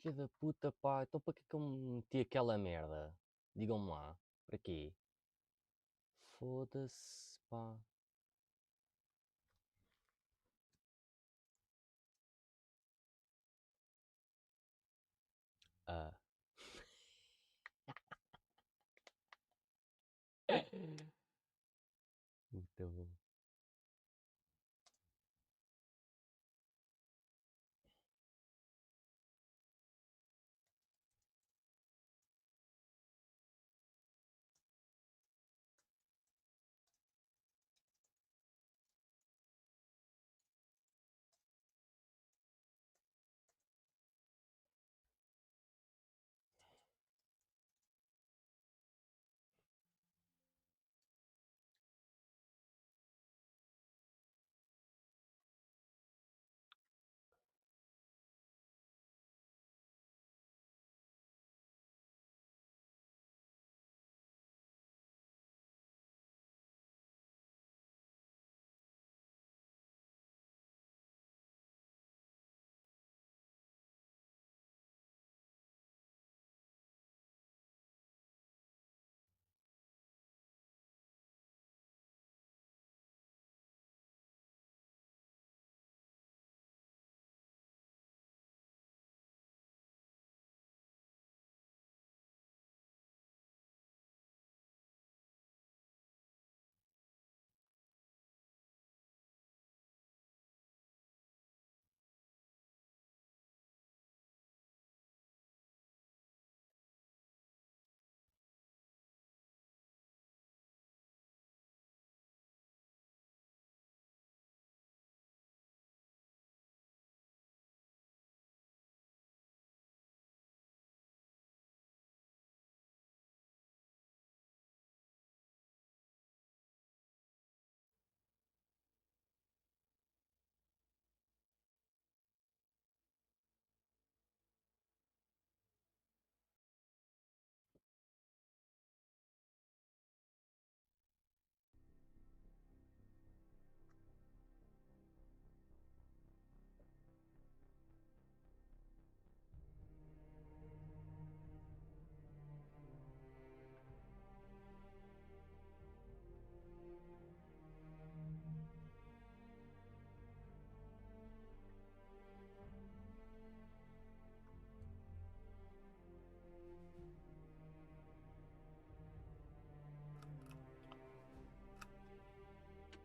Filha da puta, pá, então para que é que eu meti aquela merda? Digam-me lá, para quê? Foda-se, pá. Ah. Muito bom.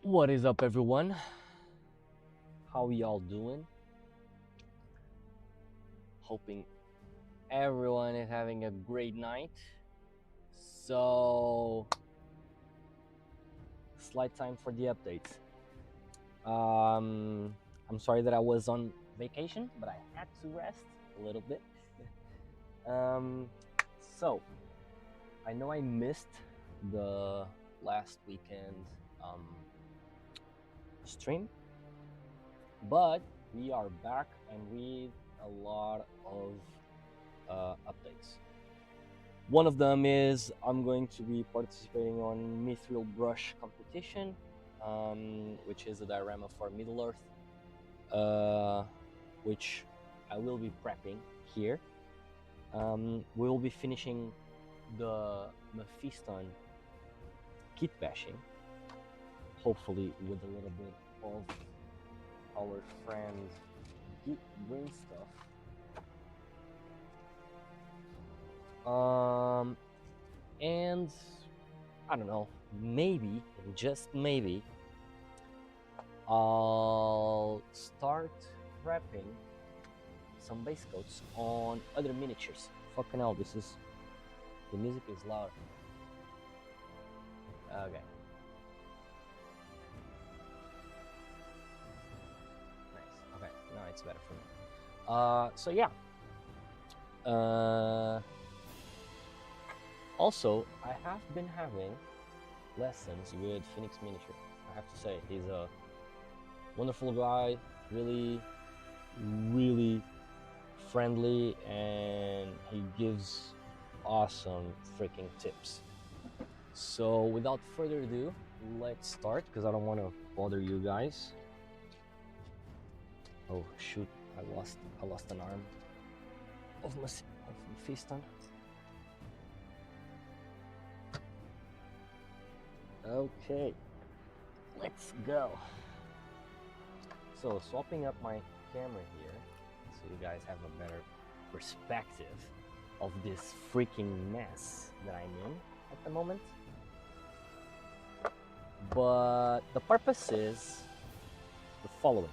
What is up, everyone? How y'all doing? Hoping everyone is having a great night. So, slight time for the updates. I'm sorry that I was on vacation, but I had to rest a little bit. So, I know I missed the last weekend stream, but we are back and with a lot of updates. One of them is I'm going to be participating on Mithril Brush competition, which is a diorama for Middle Earth, which I will be prepping here. We will be finishing the Mephiston kit bashing, hopefully with a little bit of our friend green stuff. And I don't know, maybe, just maybe, I'll start prepping some base coats on other miniatures. Fucking hell, the music is loud. Okay. Nice. Okay, now it's better for me. So yeah. Also, I have been having lessons with Phoenix Miniature. I have to say, he's a wonderful guy, really friendly, and he gives awesome freaking tips. So without further ado, let's start, because I don't want to bother you guys. Oh shoot, I lost an arm. of Mephiston. Okay, let's go. So swapping up my camera here so you guys have a better perspective of this freaking mess that I'm in at the moment. But the purpose is the following.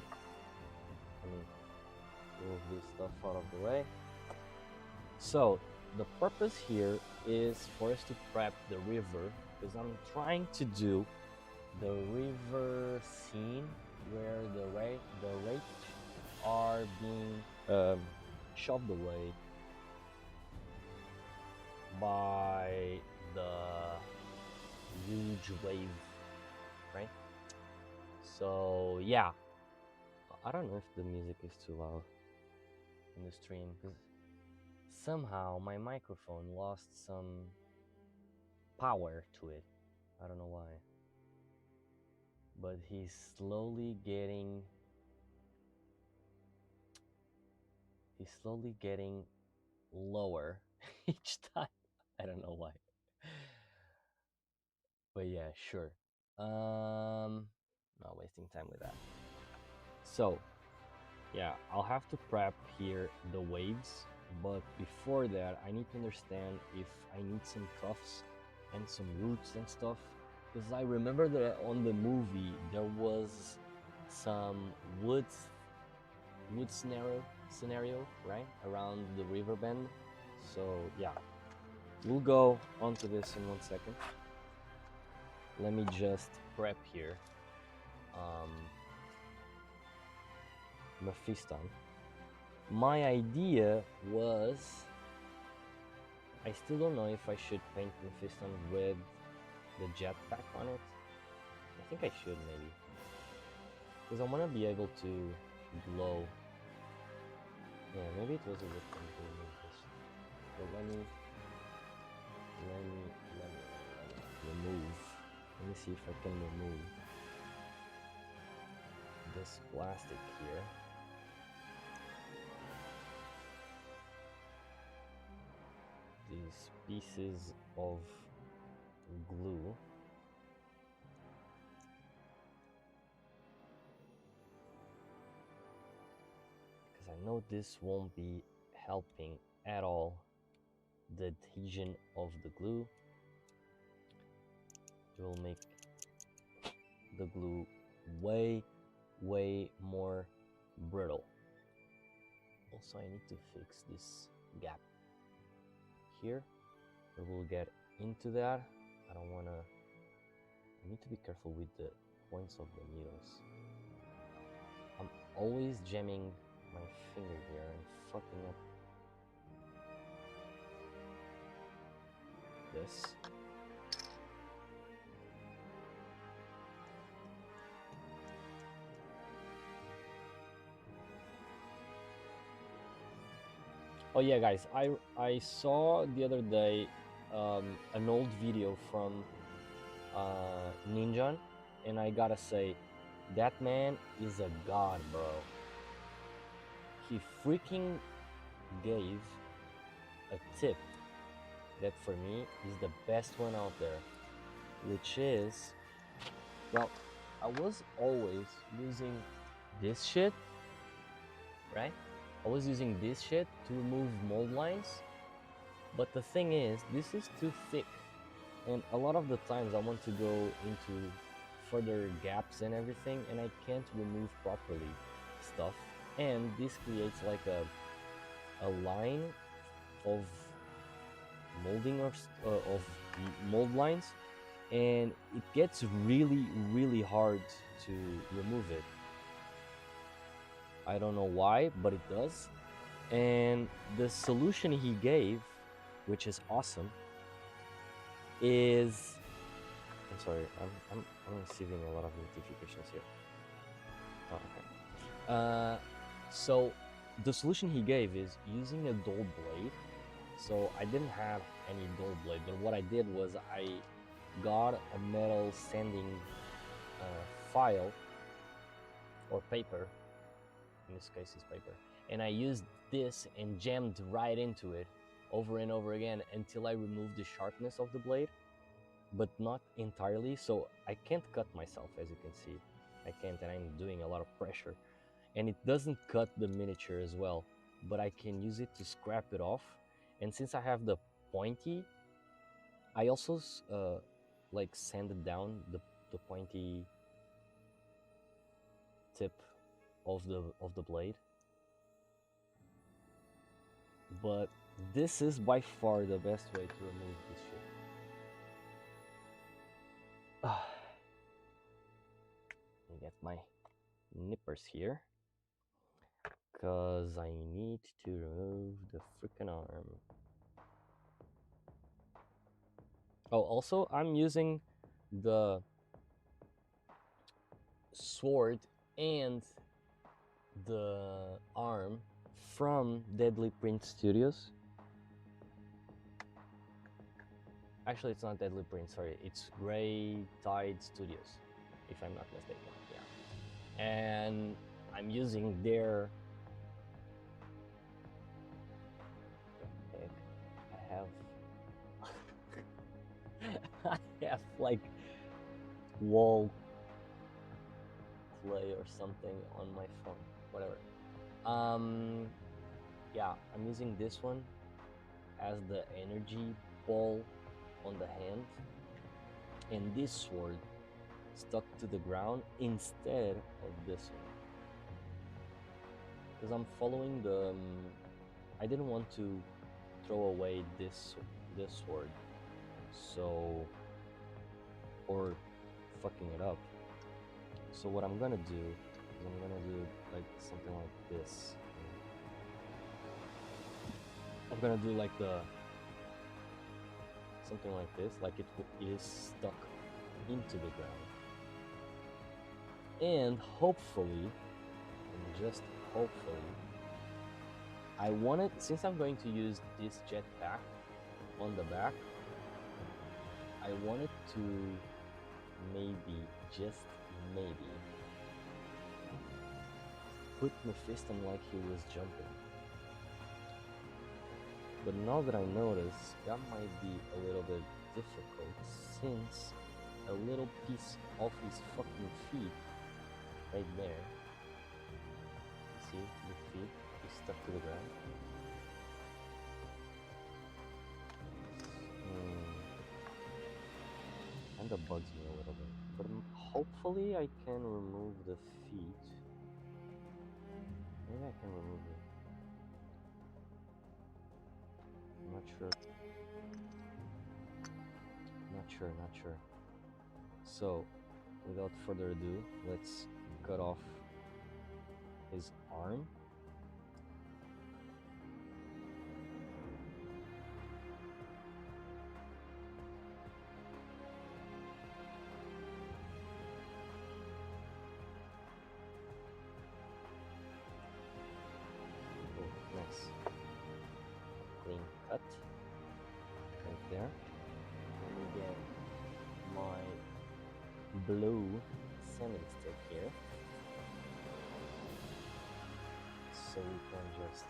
Let me move this stuff out of the way. So the purpose here is for us to prep the river, because I'm trying to do the river scene where the wreckage are being shoved away by the huge wave, right? So yeah, I don't know if the music is too loud in the stream, because somehow my microphone lost some power to it. I don't know why, but he's slowly getting lower each time. I don't know why. But yeah, sure. Not wasting time with that. So yeah, I'll have to prep here the waves, but before that I need to understand if I need some cuffs and some roots and stuff, because I remember that on the movie there was some wood scenario right around the river bend. So yeah, we'll go onto this in 1 second. Let me just prep here Mephiston. My idea was, I still don't know if I should paint Mephiston with the jetpack on it. I think I should, maybe, because I want to be able to glow. Yeah, maybe it was a good thing to remove this. But let me remove. Let me see if I can remove this plastic here. These pieces of glue. Because I know this won't be helping at all the adhesion of the glue. It will make the glue way more brittle. Also, I need to fix this gap here. We'll get into that. I need to be careful with the points of the needles. I'm always jamming my finger here and fucking up this. Oh yeah, guys, I saw the other day an old video from Ninjan, and I gotta say, that man is a god, bro. He freaking gave a tip that for me is the best one out there, which is, well, I was always using this shit, right? I was using this shit to remove mold lines, but the thing is, this is too thick, and a lot of the times I want to go into further gaps and everything, and I can't remove properly stuff, and this creates like a line of molding of mold lines, and it gets really hard to remove it. I don't know why, but it does. And the solution he gave, which is awesome, is, I'm sorry, I'm receiving a lot of notifications here. Oh, okay. So the solution he gave is using a dull blade. So I didn't have any dull blade, but what I did was I got a metal sanding file or paper. In this case, it's paper, and I used this and jammed right into it over and over again until I removed the sharpness of the blade, but not entirely, so I can't cut myself, as you can see. I can't, and I'm doing a lot of pressure. And it doesn't cut the miniature as well, but I can use it to scrap it off. And since I have the pointy, I also like sanded down the pointy tip of the blade. But this is by far the best way to remove this shit. Let me get my nippers here, cause I need to remove the freaking arm. Oh, also I'm using the sword and the arm from Deadly Print Studios. Actually, it's not Deadly Print, sorry, it's Grey Tide Studios, if I'm not mistaken. Yeah. And I'm using their... Heck, I have like wall clay or something on my phone, whatever. Yeah, I'm using this one as the energy ball on the hand, and this sword stuck to the ground instead of this one, because I'm following the I didn't want to throw away this sword, so, or fucking it up. So what I'm gonna do is I'm gonna do like something like this. I'm gonna do like something like this, like it is stuck into the ground. And hopefully, and just hopefully, I wanted, since I'm going to use this jetpack on the back, I wanted to maybe, just maybe, put Mephiston like he was jumping. But now that I notice, that might be a little bit difficult, since a little piece of his fucking feet right there, you see the feet is stuck to the ground. And that bugs me a little bit, but hopefully I can remove the feet. Maybe I can remove it. I'm not sure. Not sure. So, without further ado, let's cut off his arm. Oh, nice. Clean cut. Right there. Let me get my blue sanding stick here, so we can just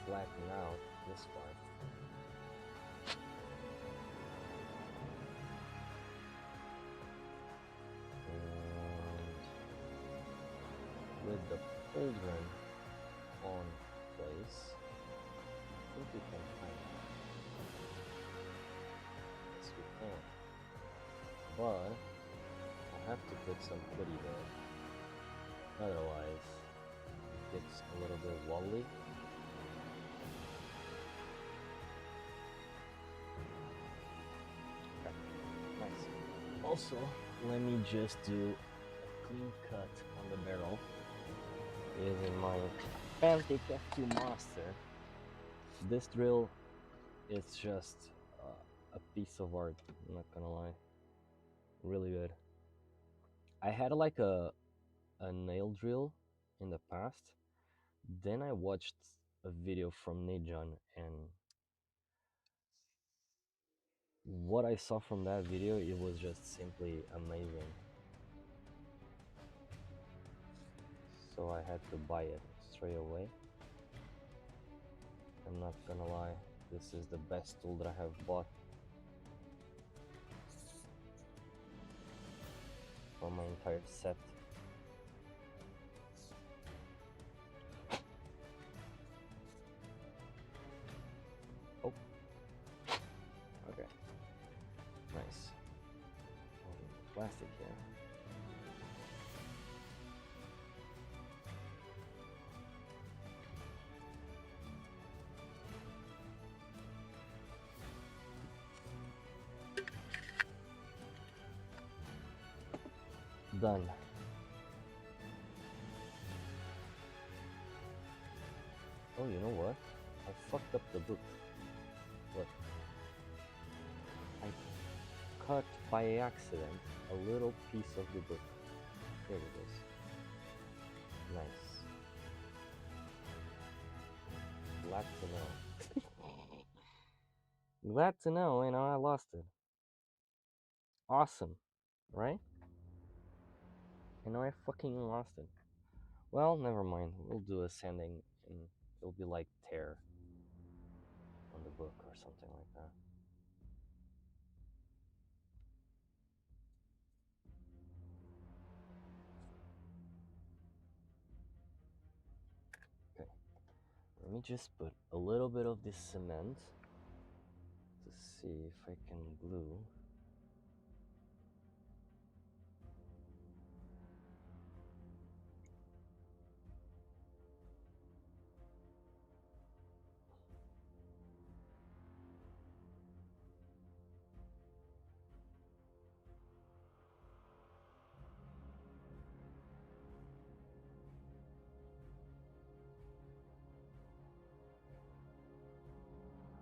flatten out this part. And with the pauldron on place, I think we can find it. Yes, we can. But I have to put some putty there. Otherwise, it gets a little bit wobbly. Okay, nice. Also, let me just do a clean cut on the barrel using my Fantic F2 Master. This drill is just a piece of art, I'm not gonna lie. Really good. I had like a nail drill in the past. Then I watched a video from Nejon, and what I saw from that video, it was just simply amazing. so I had to buy it straight away. I'm not gonna lie, this is the best tool that I have bought for my entire set. Oh, okay, nice. Plastic here. Done. Oh, you know what? I fucked up the book. Look. I cut by accident a little piece of the book. Here it is. Nice. Glad to know. Glad to know, I lost it. Awesome, right? I fucking lost it. Well, never mind. We'll do a sanding and it'll be like tear on the book or something like that. Okay. Let me just put a little bit of this cement to see if I can glue.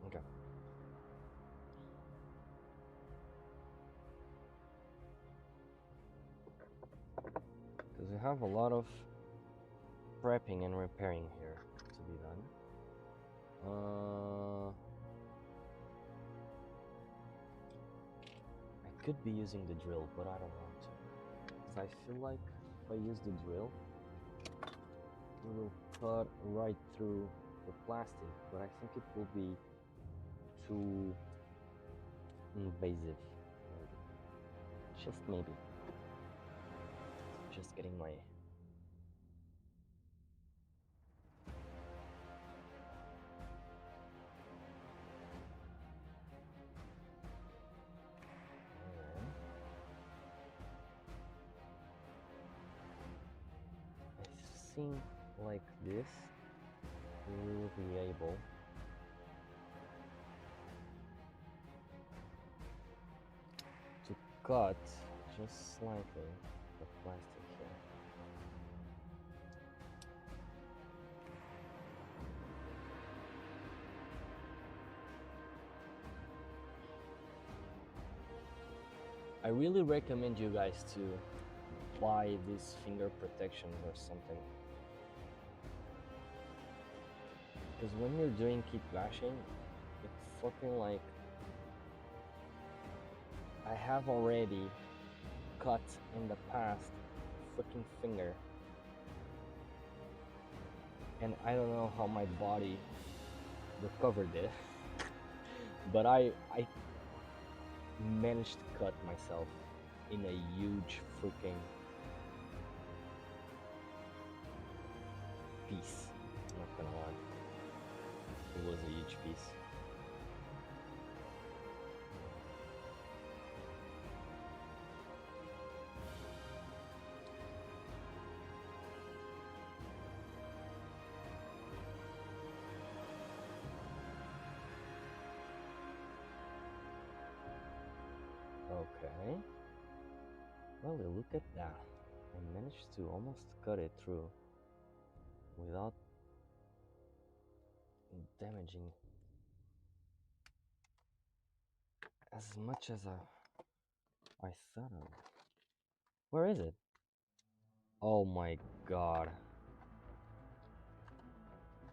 Okay. Because we have a lot of prepping and repairing here to be done. I could be using the drill, but I don't want to. Because I feel like if I use the drill, it will cut right through the plastic, but I think it will be too invasive. Maybe. Just maybe. Just getting my I think like this we will be able to cut just slightly the plastic here. I really recommend you guys to buy these finger protections or something, because when you're doing keep bashing, it's fucking like I have already cut in the past freaking finger, and I don't know how my body recovered it, but I managed to cut myself in a huge freaking piece. I'm not gonna lie, it was a huge piece. Okay. Well, look at that. I managed to almost cut it through without damaging as much as I thought of. Where is it? Oh my god.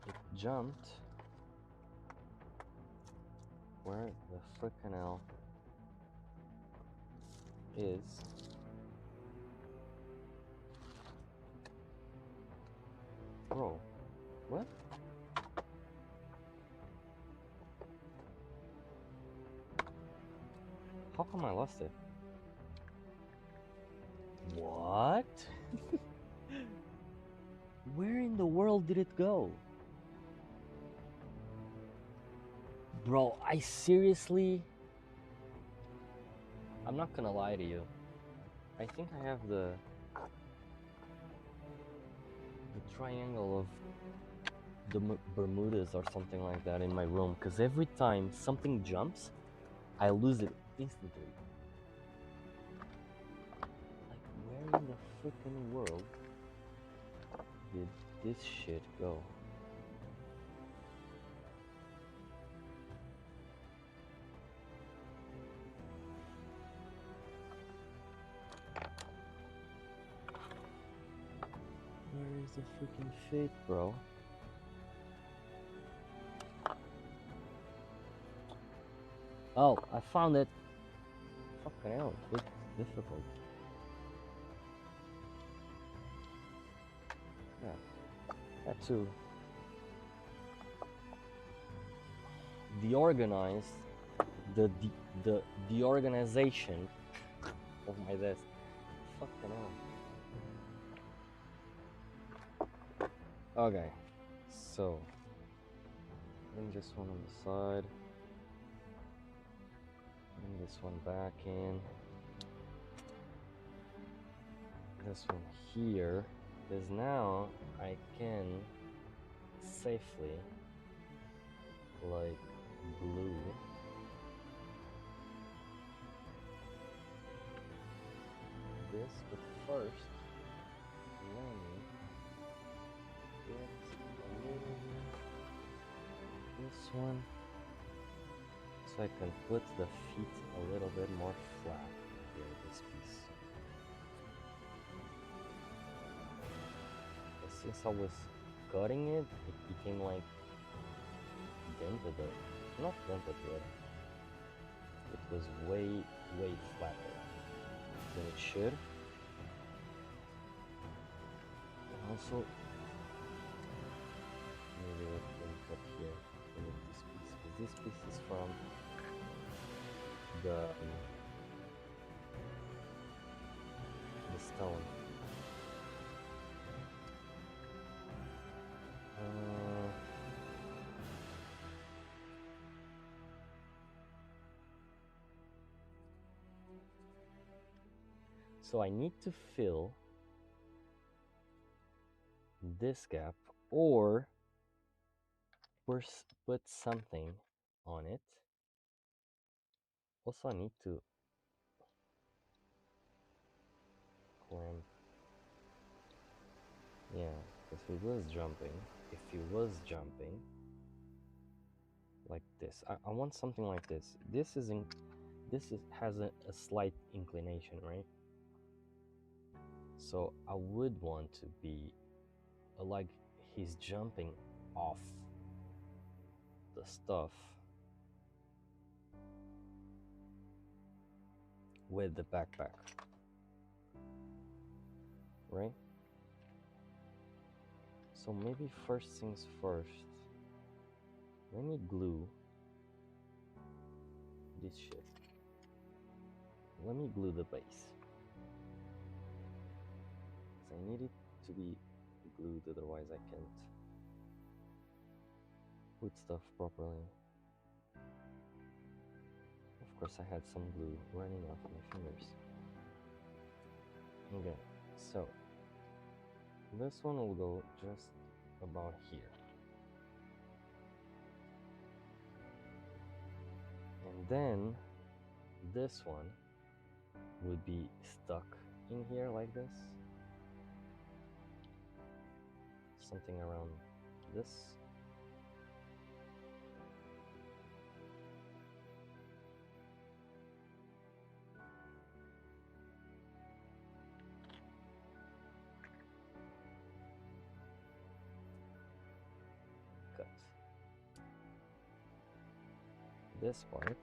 It jumped. Where the frickin' hell is Bro, what? How come I lost it? What? Where in the world did it go? Bro, I seriously... I'm not gonna lie to you. I think I have the triangle of the Bermudas or something like that in my room, because every time something jumps, I lose it instantly. Like, where in the freaking world did this shit go? Where is the freaking fate, bro? Oh, I found it. Fucking hell, it's difficult. Yeah, that too. The organization of my desk. Fucking hell. Okay, so bring this one on the side. Bring this one back in. This one here, because now I can safely like glue this, but first let me get a little this one so I can put the feet a little bit more flat here, this piece. But since I was cutting it, it became like dented, not dented, but it was way flatter than it should. And also, maybe we can cut here with this piece, because this piece is from the stone. So I need to fill this gap or put something on it. Also, I need to clamp. Yeah, because if he was jumping like this, I want something like this. This has a slight inclination, right? So I would want to be like he's jumping off the stuff with the backpack, right? So maybe first things first, let me glue this shit. Let me glue the base. I need it to be glued, otherwise I can't put stuff properly. Of course, I had some glue running off my fingers. Okay, so this one will go just about here. And then this one would be stuck in here like this. Something around this. Cut this part.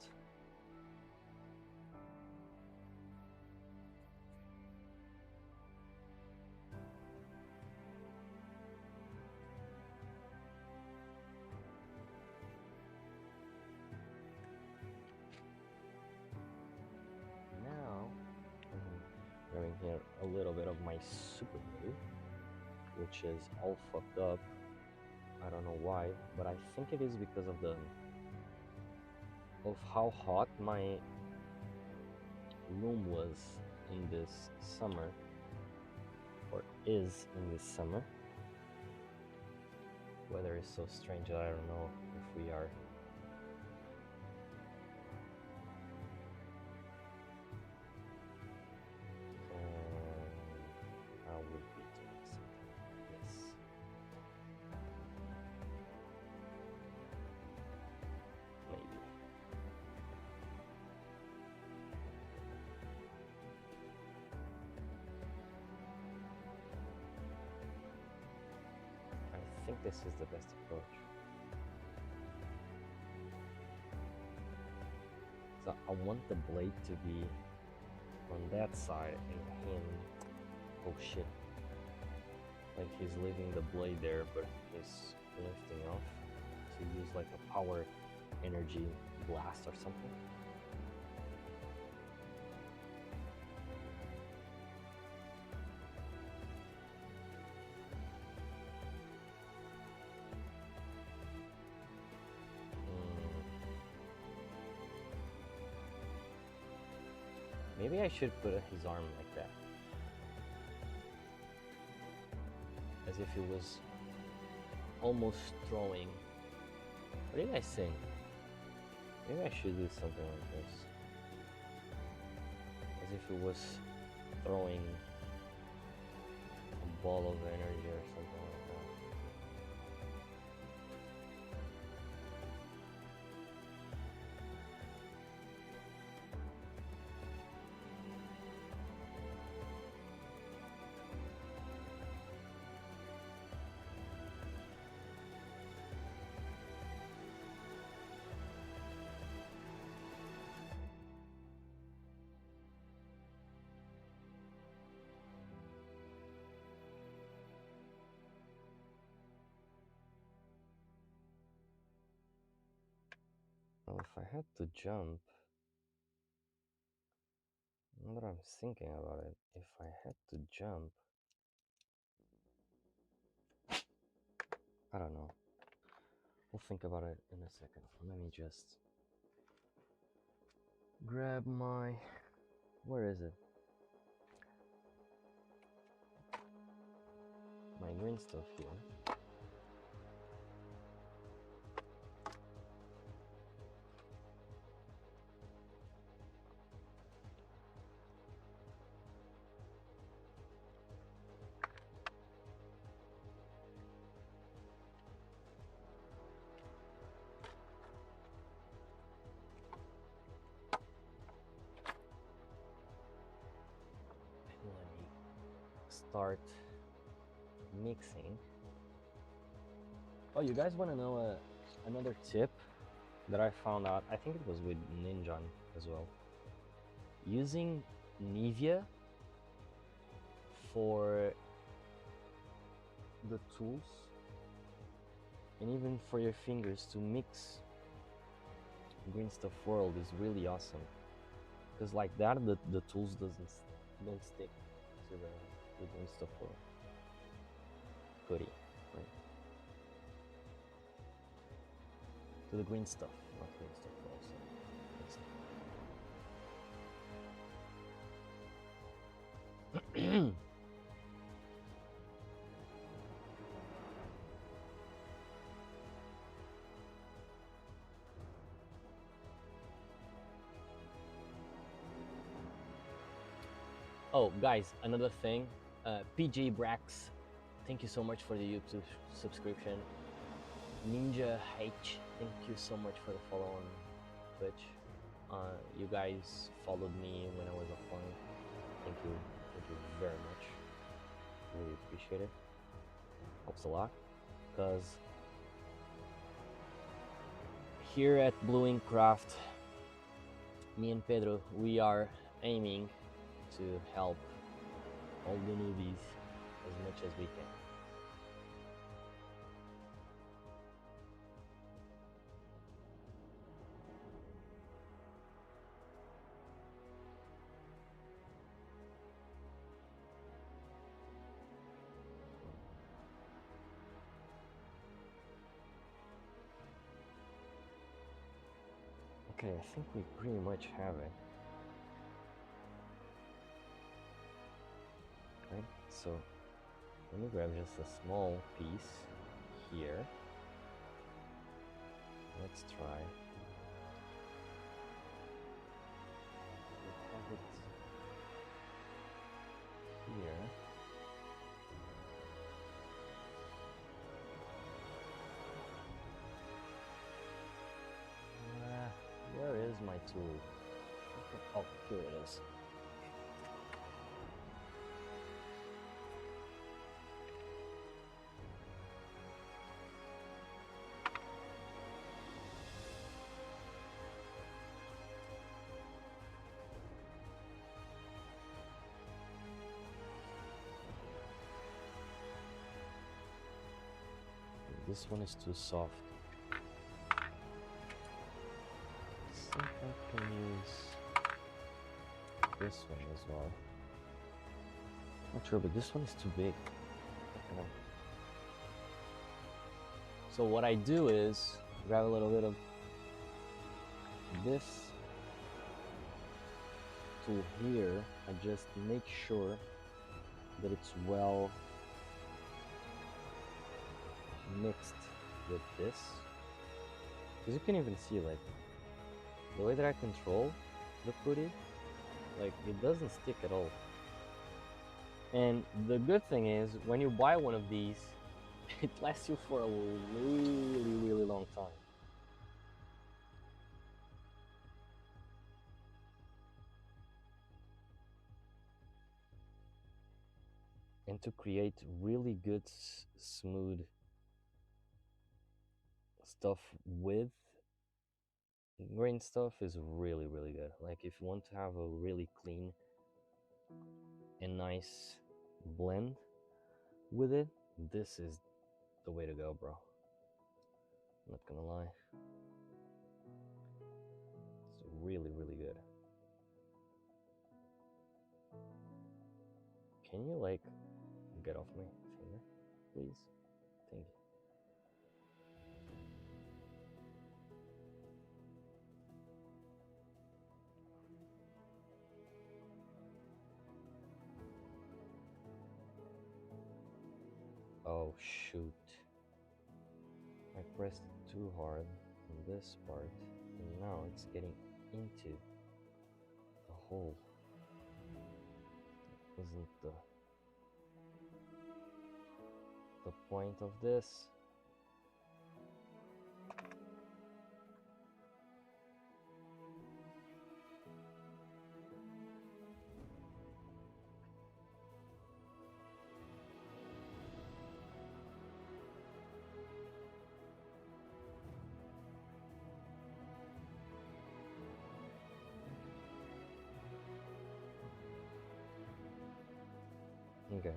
here a little bit of my super glue, which is all fucked up. I don't know why, but I think it is because of how hot my room was in this summer, or is in this summer. Weather is so strange that I don't know if we are how would we do something like this? Maybe. I think this is the best approach. So I want the blade to be on that side and him, oh shit, like he's leaving the blade there but he's lifting off to use like a power energy blast or something. Maybe I should put his arm like that, as if he was almost throwing. What did I say? Maybe I should do something like this, as if he was throwing a ball of energy or something like that. Well, if I had to jump, now that I'm thinking about it, if I had to jump, I don't know. We'll think about it in a second. Let me just grab my... where is it? My green stuff here. Let me start mixing. Oh, you guys want to know another tip that I found out? I think it was with Ninjan as well. Using Nivea for the tools and even for your fingers to mix Green Stuff World is really awesome, because like that the tools don't stick to the Green Stuff World hoodie, right? To the green stuff, not Green Stuff World. So oh, guys, another thing, PJ Brax, thank you so much for the YouTube subscription. Ninja H, thank you so much for the follow on Twitch. You guys followed me when I was offline. Thank you very much. Really appreciate it. Helps a lot, because here at Blue Ink Craft, me and Pedro, we are aiming to help all the newbies as much as we can. Okay, I think we pretty much have it. Right, so let me grab just a small piece here. Let's try. We'll have it here. Where is my tool? Oh, here it is. This one is too soft. I think I can use this one as well. Not sure, but this one is too big. So what I do is grab a little bit of this tool here. I just make sure that it's well mixed with this, because you can even see, like, the way that I control the putty, like, it doesn't stick at all. And the good thing is, when you buy one of these, it lasts you for a really long time. And to create really good smooth stuff with grain stuff is really good. Like, if you want to have a really clean and nice blend with it, this is the way to go, bro. I'm not gonna lie. It's really good. Can you, like, get off my finger, please? Thank you. Oh shoot. I pressed too hard on this part, and now it's getting into the hole. That wasn't the point of this. Okay.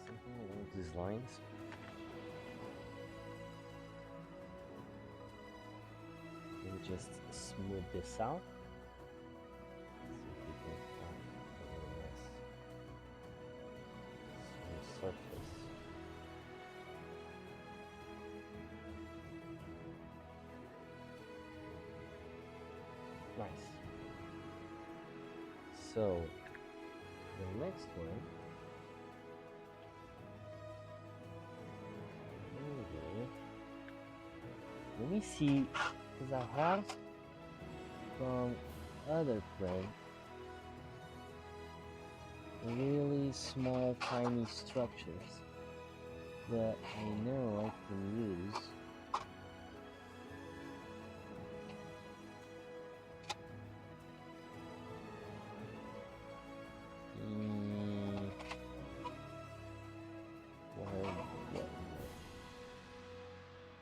Something along these lines. Let me just smooth this out. See if we can have a really nice smooth surface. Nice. So the next one. Let me see, because I have from other friends really small, tiny structures that I know I can use.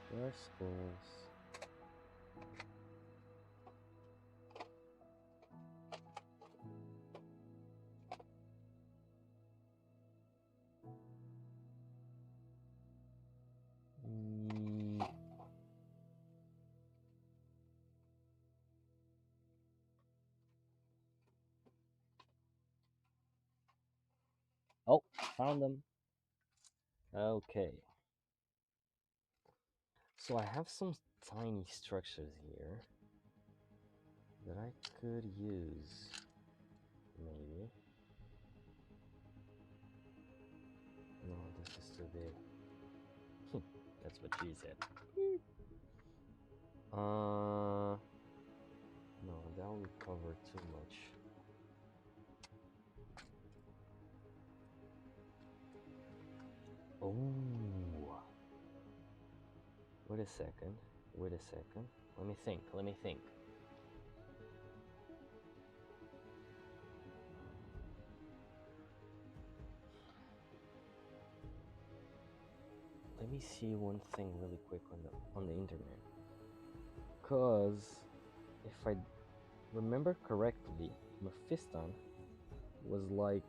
Where schools? Oh, found them. Okay. So I have some tiny structures here that I could use, maybe. No, this is too big. That's what she said. No, that will cover too much. Oh. Wait a second. Wait a second. Let me think. Let me think. Let me see one thing really quick on the internet. Cause if I remember correctly, Mephiston was like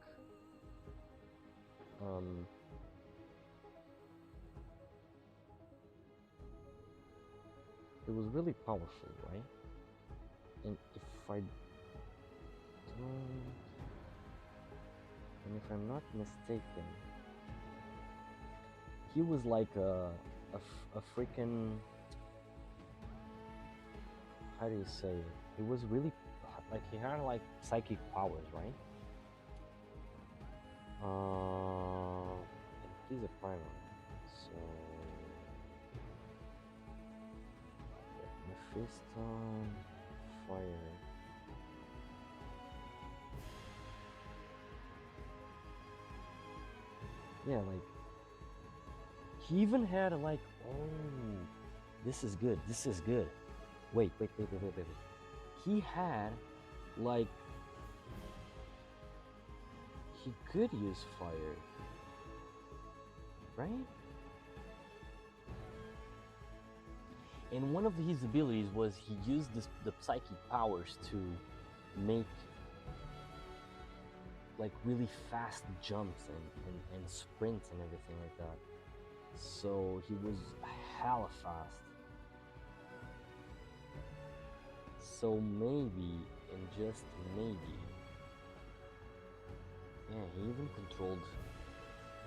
it was really powerful, right? And if I'm not mistaken, he was like a freaking, how do you say it? It was really like he had like psychic powers, right? He's a primal, so Mephiston, fire. Yeah, like he even had like, oh, this is good. This is good. Wait. He had like, he could use fire, right? And one of his abilities was he used the psychic powers to make like really fast jumps and sprints and everything like that. So he was hella fast. So maybe, and just maybe, yeah, he even controlled.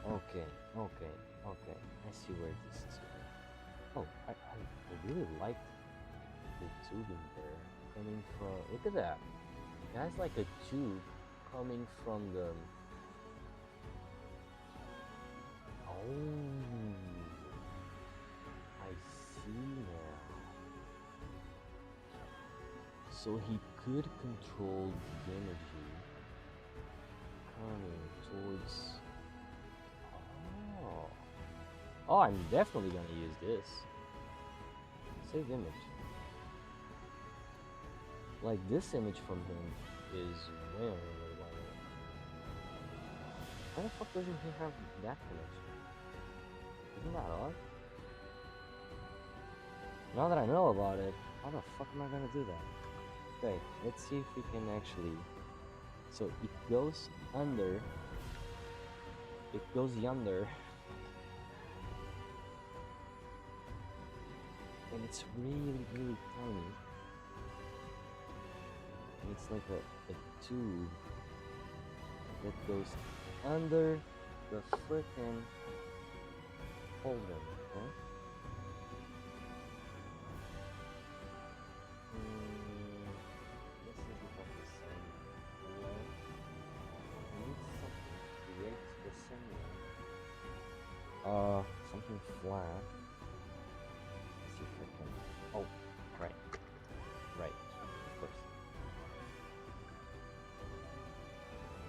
Okay. I see where this is going. Oh, I really liked the tubing there coming from. Look at that. It has like a tube coming from the. Oh, I see now. So he could control the energy coming towards. Oh, I'm definitely gonna use this. Save image. Like this image from him is way better. Why the fuck doesn't he have that connection? Isn't that odd? Now that I know about it, how the fuck am I gonna do that? Okay, let's see if we can actually. So it goes under. It goes yonder. And it's really tiny. And it's like a tube that goes under the frickin' holder, right? This is about the same. We need something to create the same. Something flat. Let's see if I can. Oh, right,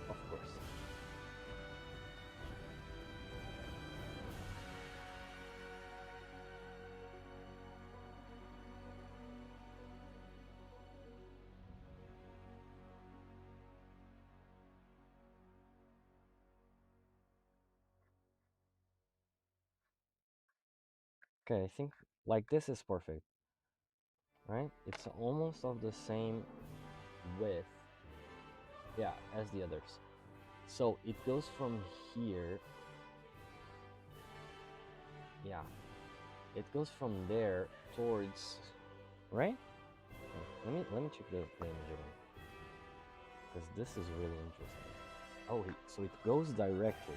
of course. Okay, I think like this is perfect, right? It's almost of the same width, yeah, as the others. So it goes from here, yeah, it goes from there towards, right? Let me check the image again, because this is really interesting. Oh, so it goes directly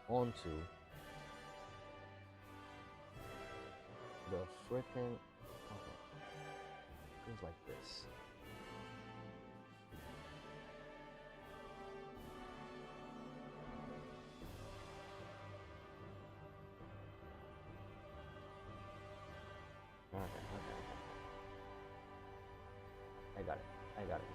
onto the frickin'. Okay, it goes like this. Okay, okay, okay. I got it. I got it.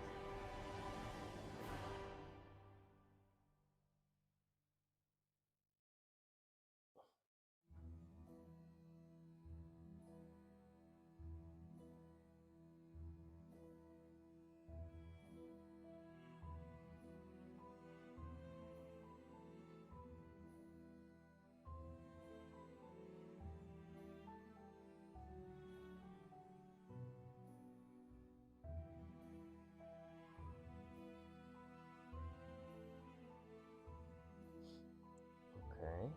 Okay.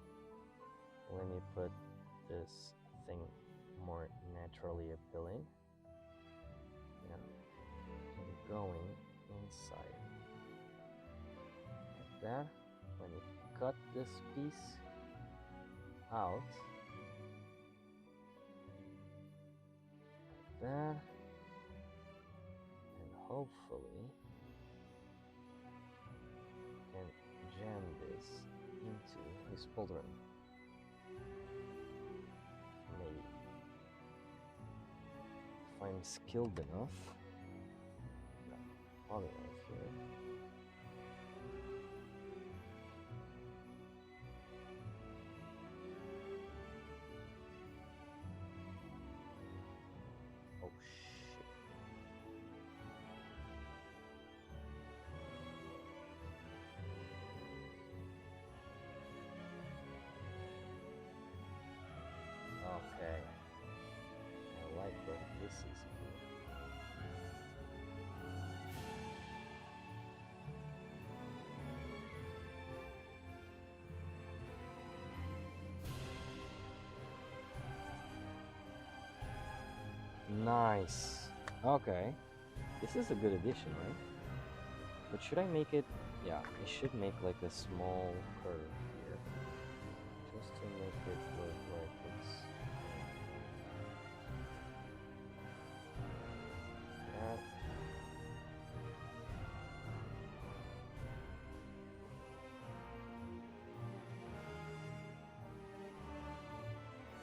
Let me put this thing more naturally appealing. Yeah. And going inside. Like that. When you cut this piece out, like that. And hopefully can jam this into his pauldron. Maybe. If I'm skilled enough. Not hard enough here. Oh shit. Okay. I like where this is going. Nice. Okay. This is a good addition, right? But should I make it? Yeah, I should make like a small curve here. Just to make it look like it's that.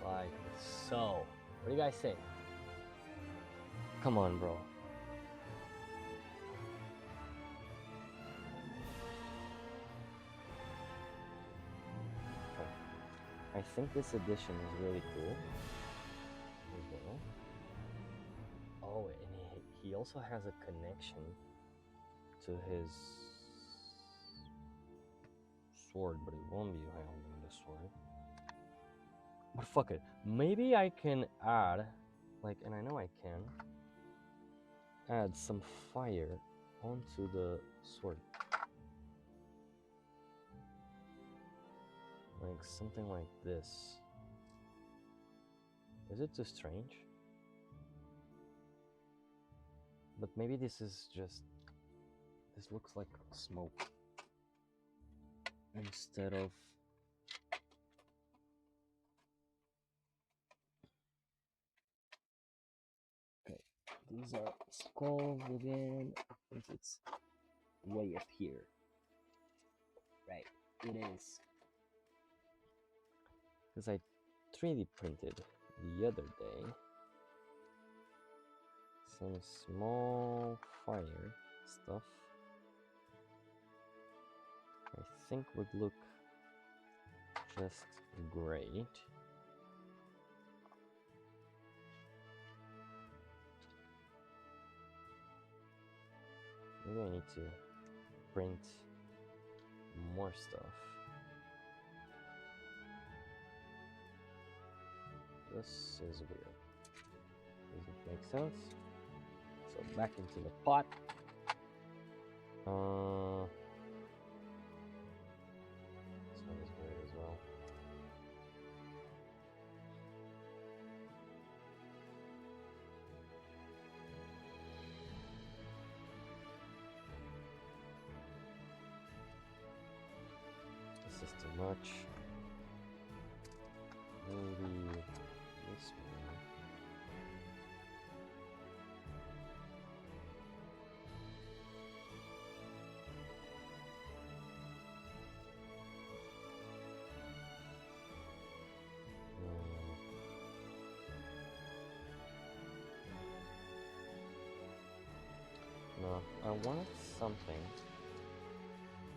Like so. What do you guys say? Come on, bro. Okay. I think this addition is really cool as well. Oh, and he also has a connection to his sword, but it won't be holding the sword. But fuck it. Maybe I can add, like, and I know I can add some fire onto the sword. Like something like this. Is it too strange? But maybe this is just, this looks like smoke instead of, okay, these are skulls again. I think it's way up here. Right, it is. Because I 3D printed the other day some small fire stuff I think would look just great. Maybe I need to print more stuff. This is weird. Doesn't make sense. So back into the pot. This one is weird as well. This is too much. Maybe this one. No, I wanted something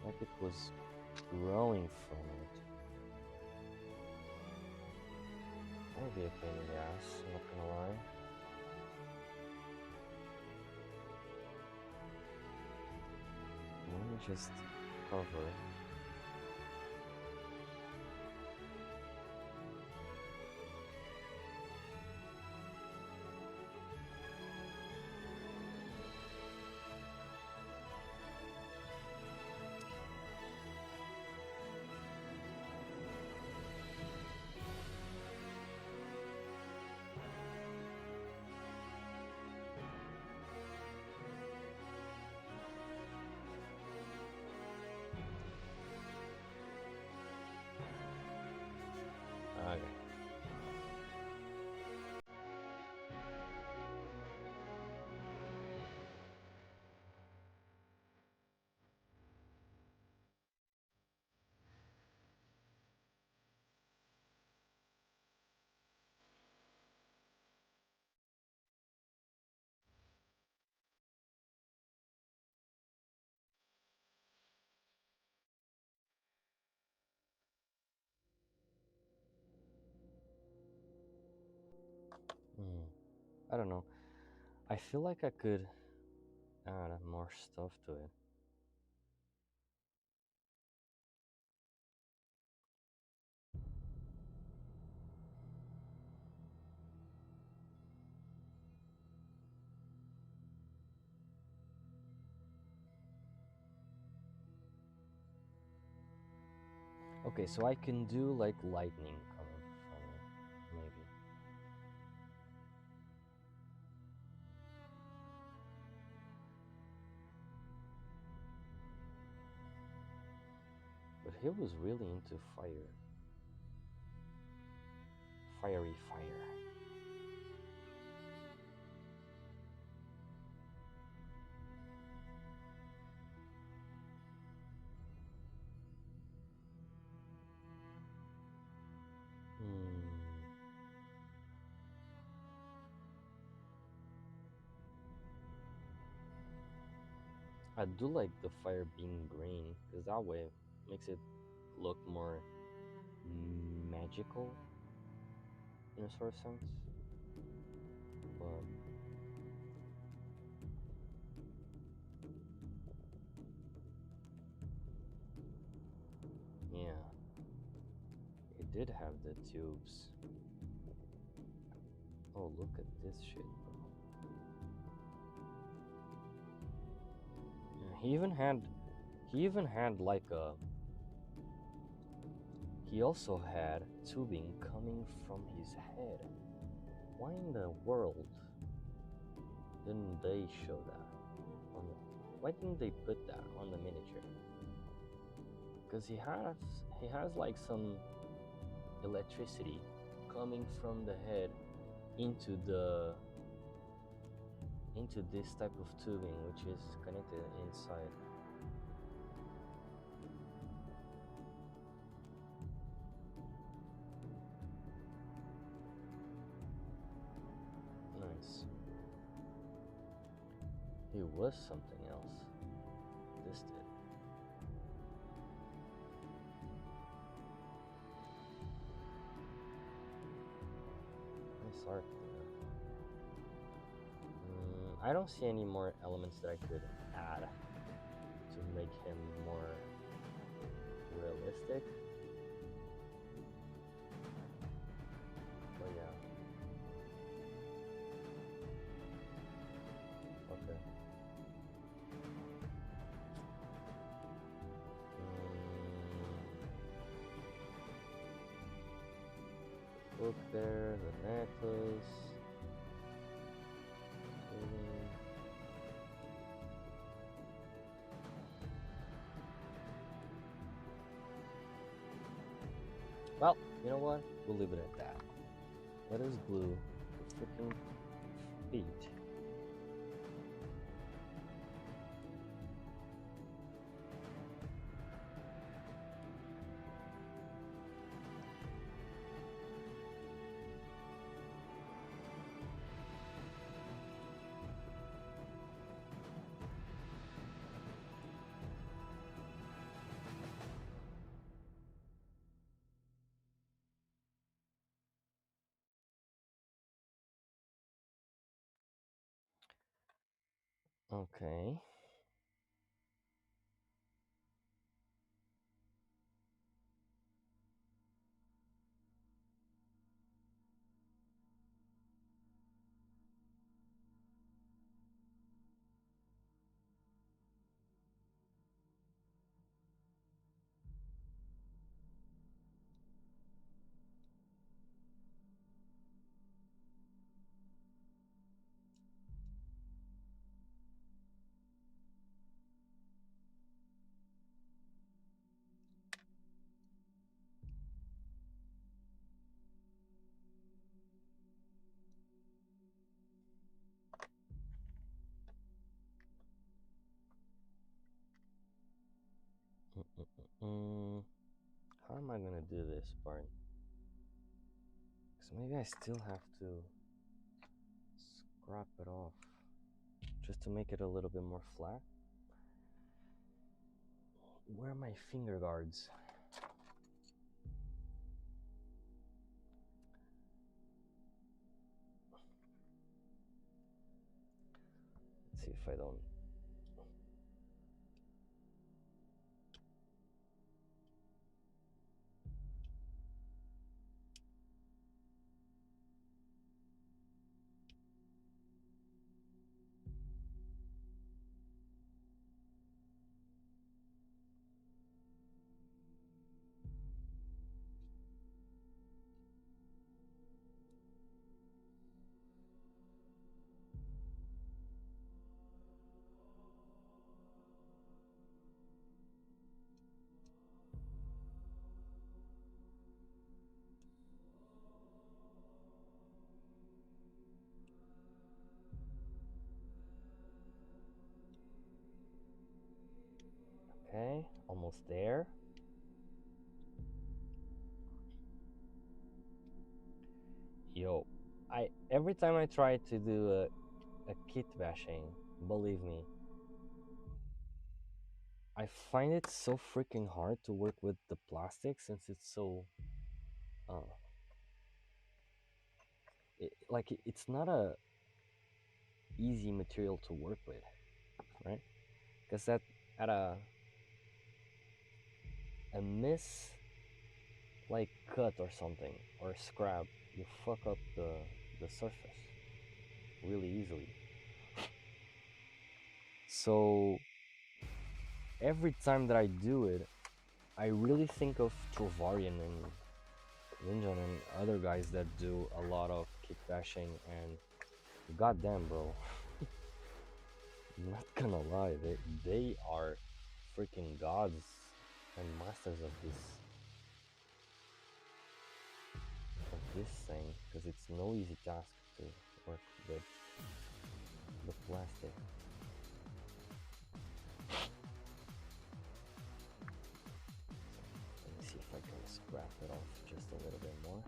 like it was growing from it. That would be a pain in the ass, I'm not gonna lie. Let me just cover. Okay. I don't know. I feel like I could add more stuff to it. Okay, so I can do like lightning coming from it, maybe. But he was really into fire. Fiery fire. I do like the fire being green, because that way it makes it look more magical in a sort of sense. But yeah, it did have the tubes. Oh, look at this shit, bro. Yeah, he even had like a, he also had tubing coming from his head. Why in the world didn't they show that? Why didn't they put that on the miniature? Because he has like some electricity coming from the head into this type of tubing, which is connected inside. Nice. It was something else. This did. Nice art there. I don't see any more elements that I could add to make him more realistic. But yeah. hook there, the necklace. Well, you know what? We'll leave it at that. Let us glue the freaking feet. Okay. How am I gonna do this part? Because maybe I still have to scrap it off just to make it a little bit more flat. Where are my finger guards? Let's see if I don't. Okay, almost there. Yo, every time I try to do a kit bashing, believe me, I find it so freaking hard to work with the plastic since it's so uh it's not a easy material to work with, right? Because at a miss like cut or something or scrap, you fuck up the surface really easily. So every time that I do it, I really think of Trovarian and Ninja and other guys that do a lot of kit bashing, and goddamn, bro, I'm not gonna lie, they are freaking gods and masters of this thing, because it's no easy task to work with the plastic. Let me see if I can scrap it off just a little bit more.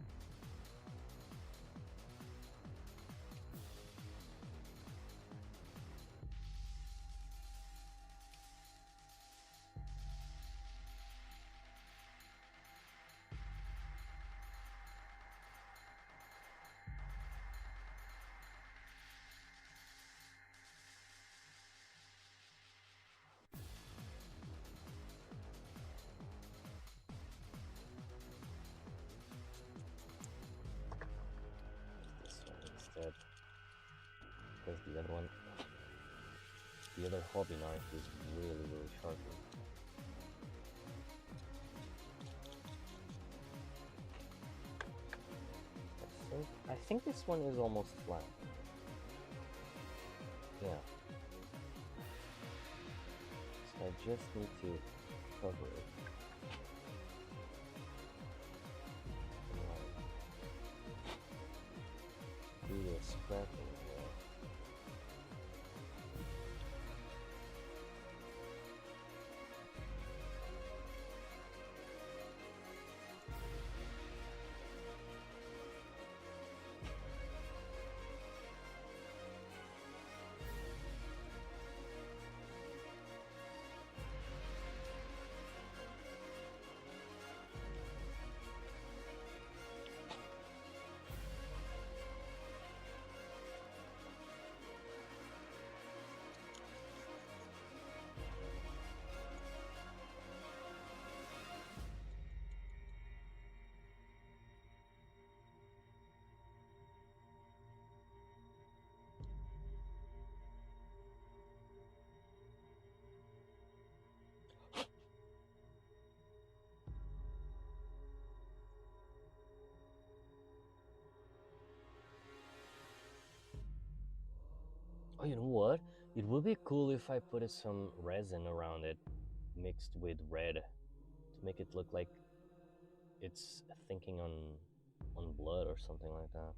This one instead, because the other hobby knife is really sharp. I think this one is almost flat. Yeah. So I just need to cover it. Do the scrapping here. Oh, you know what? It would be cool if I put some resin around it mixed with red to make it look like it's thinking on blood or something like that.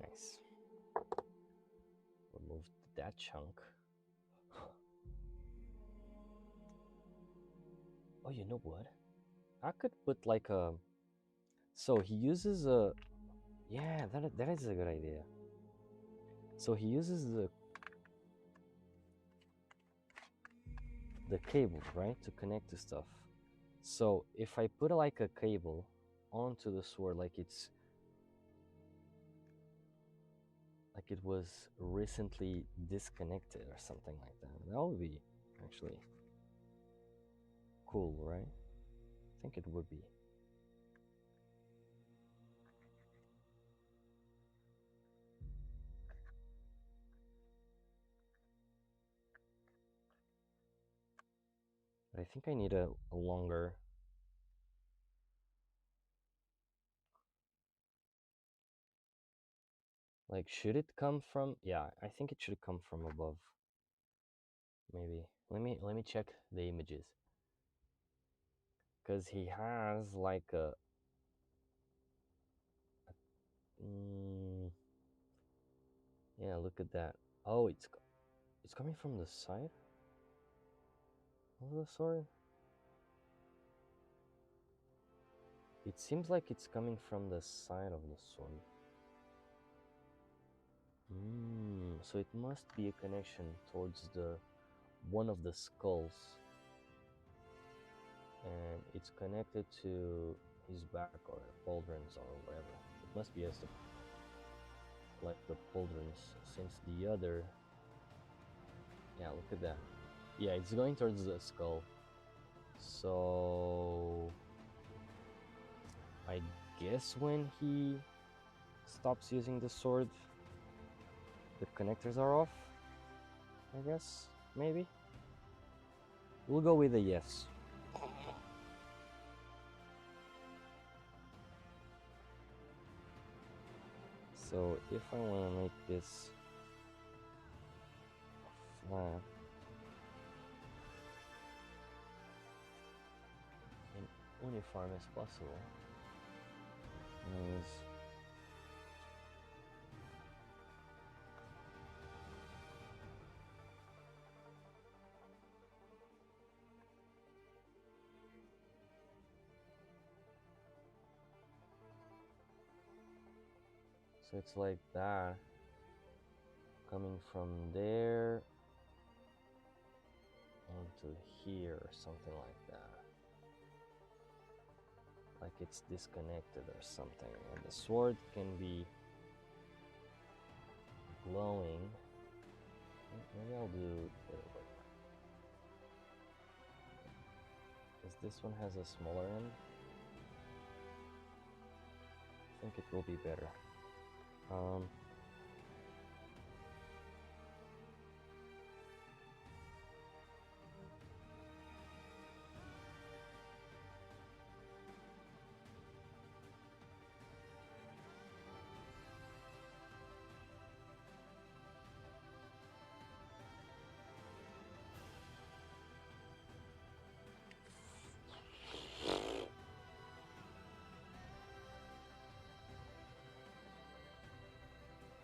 Nice. Remove that chunk. Oh, you know what? I could put like a. So he uses a. Yeah, that is a good idea. So he uses the cable, right, to connect to stuff. So if I put like a cable onto the sword, like it was recently disconnected or something like that, that would be actually cool, right? I think it would be. But I think I need a longer. Like, should it come from? Yeah, I think it should come from above. Maybe. Let me check the images. Because he has like a yeah, look at that. Oh, it's coming from the side of the sword. It seems like it's coming from the side of the sword. So it must be a connection towards the one of the skulls, and it's connected to his back or pauldrons or whatever. It must be as the like the pauldrons, since the other. Yeah, look at that. Yeah, it's going towards the skull. So I guess when he stops using the sword, the connectors are off. I guess, maybe. We'll go with a yes. So if I want to make this flat and uniform as possible, is so it's like that, coming from there onto here or something like that. Like it's disconnected or something, and the sword can be glowing. Maybe I'll do because this one has a smaller end. I think it will be better. I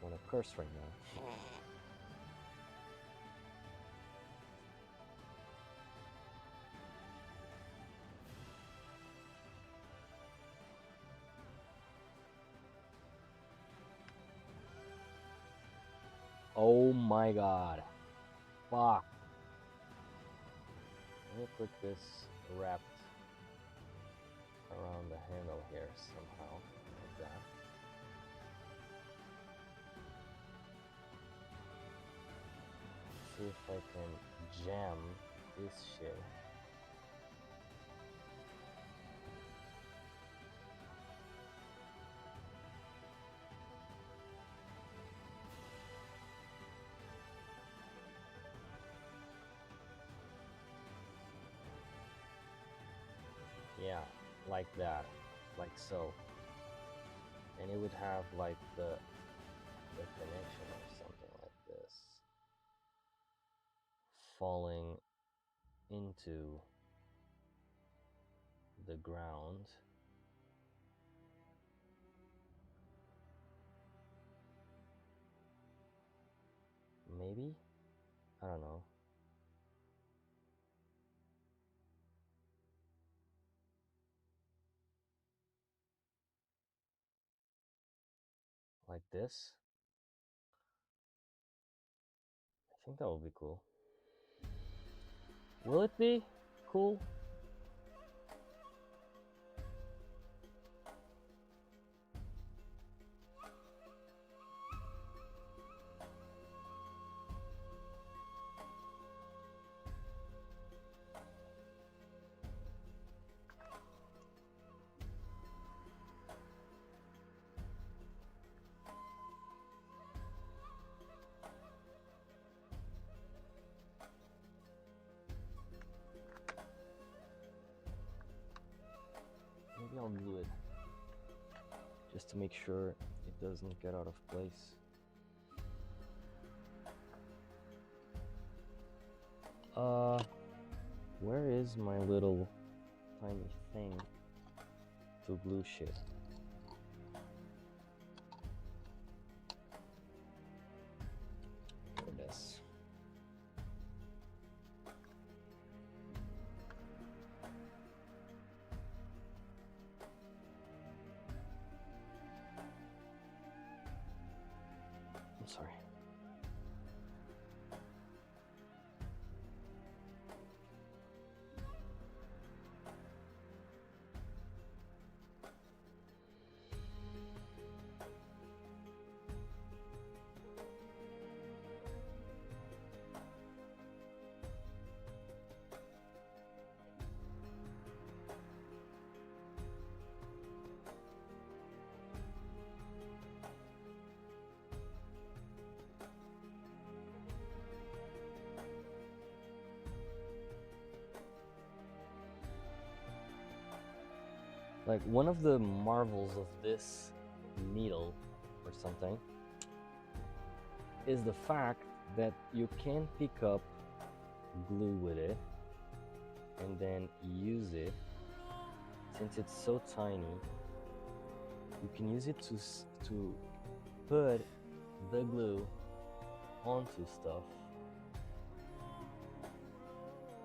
want to curse right now. Oh my god. Fuck. Let me put this wrapped around the handle here somehow, like that. See if I can jam this shit. Yeah, like that, like so. And it would have like the connection or something like this falling into the ground. Maybe? I don't know. Like this. I think that would be cool. Will it be cool? Maybe I'll glue it just to make sure it doesn't get out of place. Where is my little tiny thing to glue shit? There it is. I'm sorry. Like, one of the marvels of this needle or something is the fact that you can pick up glue with it and then use it. Since it's so tiny, you can use it to put the glue onto stuff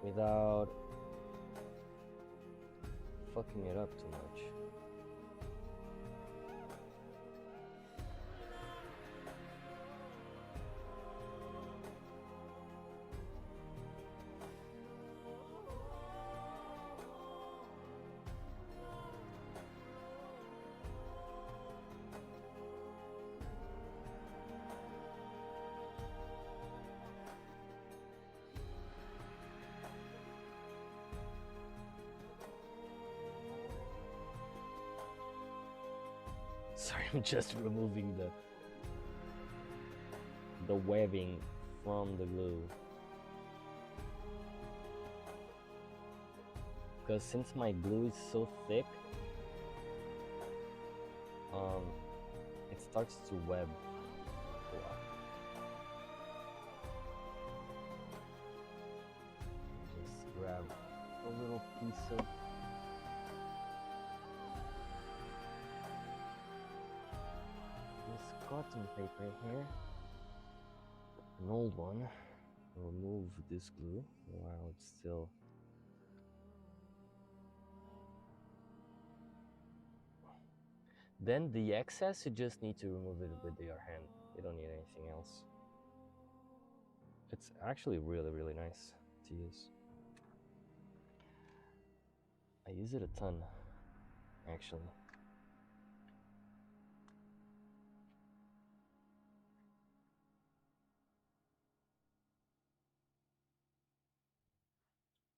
without fucking it up too much. Sorry, I'm just removing the webbing from the glue. Because since my glue is so thick, it starts to web a lot. Just grab a little piece of this cotton paper here, an old one. Remove this glue while it's still then the excess, you just need to remove it with your hand. You don't need anything else. It's actually really nice to use. I use it a ton, actually.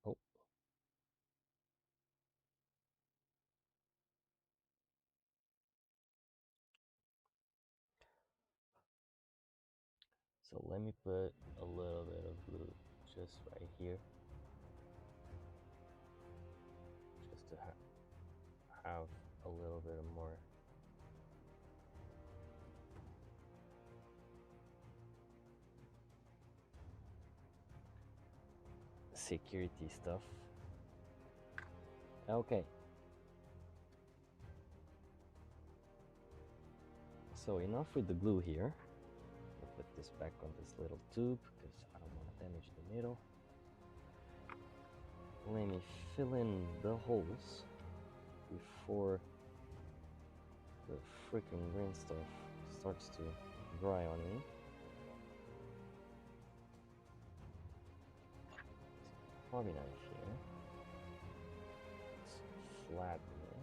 Oh. So let me put a little bit of glue just right here, just to have a little bit more security stuff. Okay. So enough with the glue here. I'll put this back on this little tube because I don't want to damage the middle. Let me fill in the holes before the freaking green stuff starts to dry on me. Hobby knife here. It's flat here.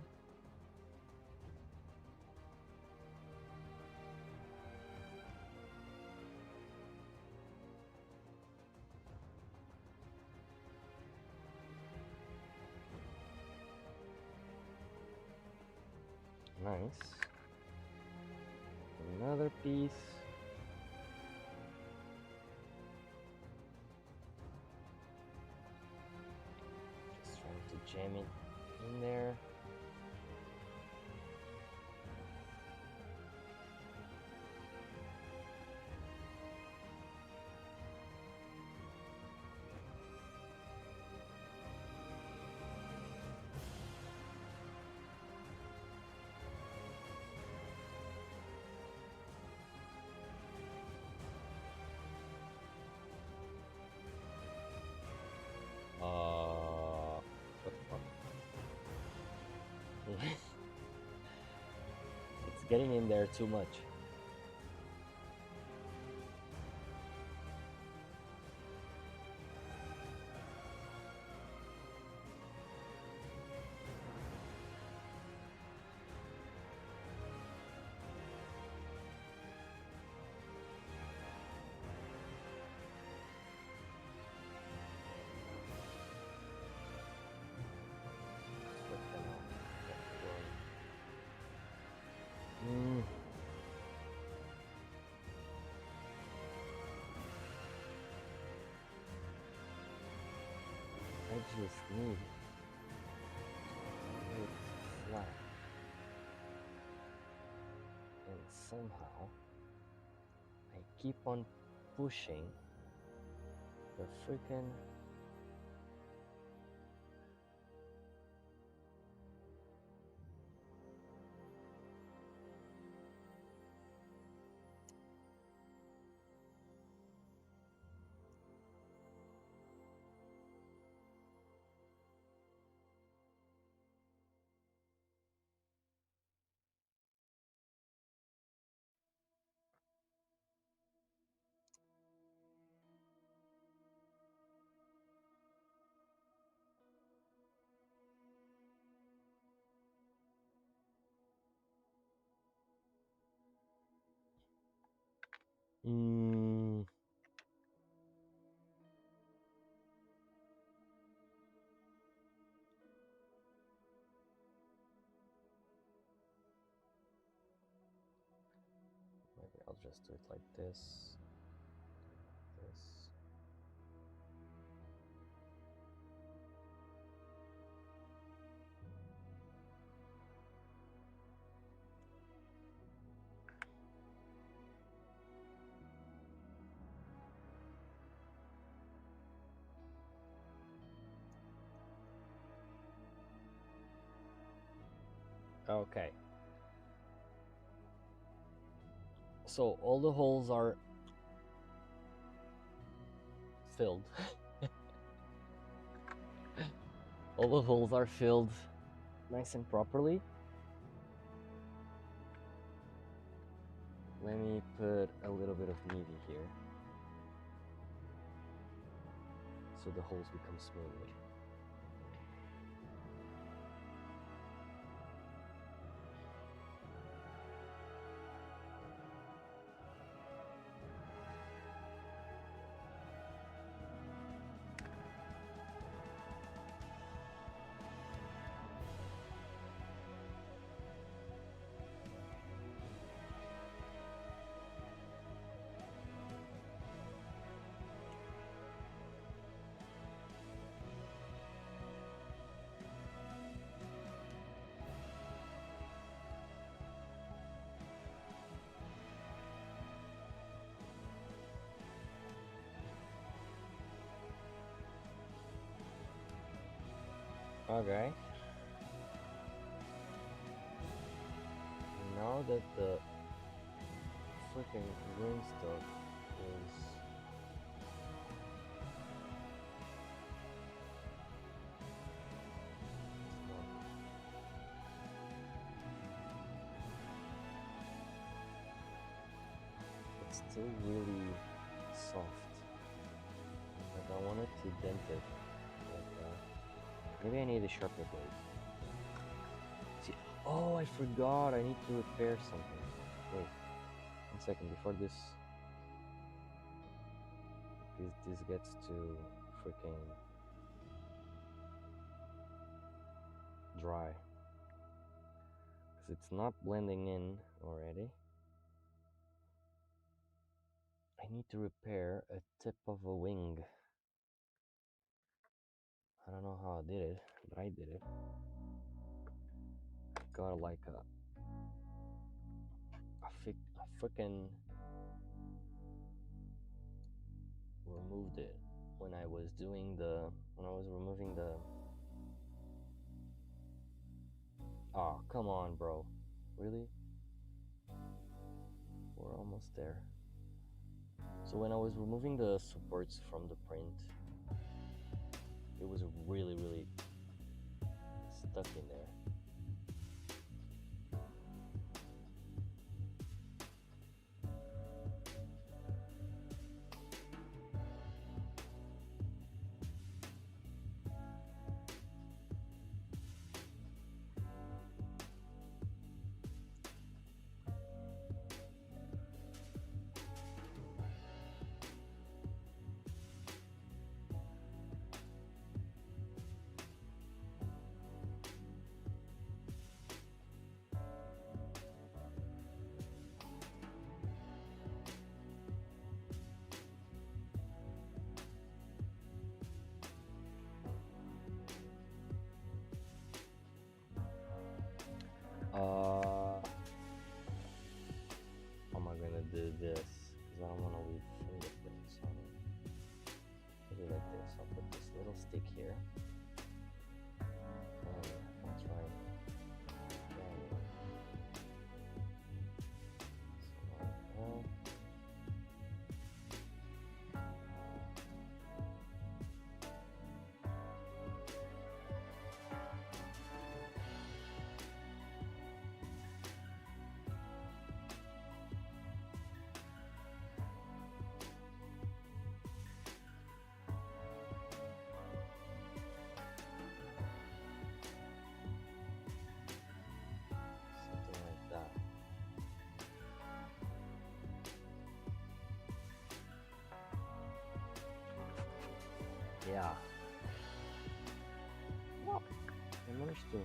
Nice. Another piece. Just trying to jam it in there. What the fuck? It's getting in there too much. I just need it flat. And somehow I keep on pushing the freaking just do it like this. This. Okay. So all the holes are filled. All the holes are filled nice and properly. Let me put a little bit of newbie here so the holes become smooth. Okay. Now that the freaking green stuff is it's still really soft. Like I wanted to dent it like that. Maybe I need a sharper blade. See, oh, I forgot. I need to repair something. Wait, 1 second before this gets to freaking dry, because it's not blending in already. I need to repair a tip of a wing. I don't know how I did it, but I did it. Got like a freaking removed it when I was removing the. Oh, come on, bro. Really? We're almost there. So when I was removing the supports from the print, it was really, really stuck in there. How am I gonna do this? Because I don't want to leave fingerprints on it. Maybe like this. I'll put this little stick here. And I'll try. Yeah. Well, I managed to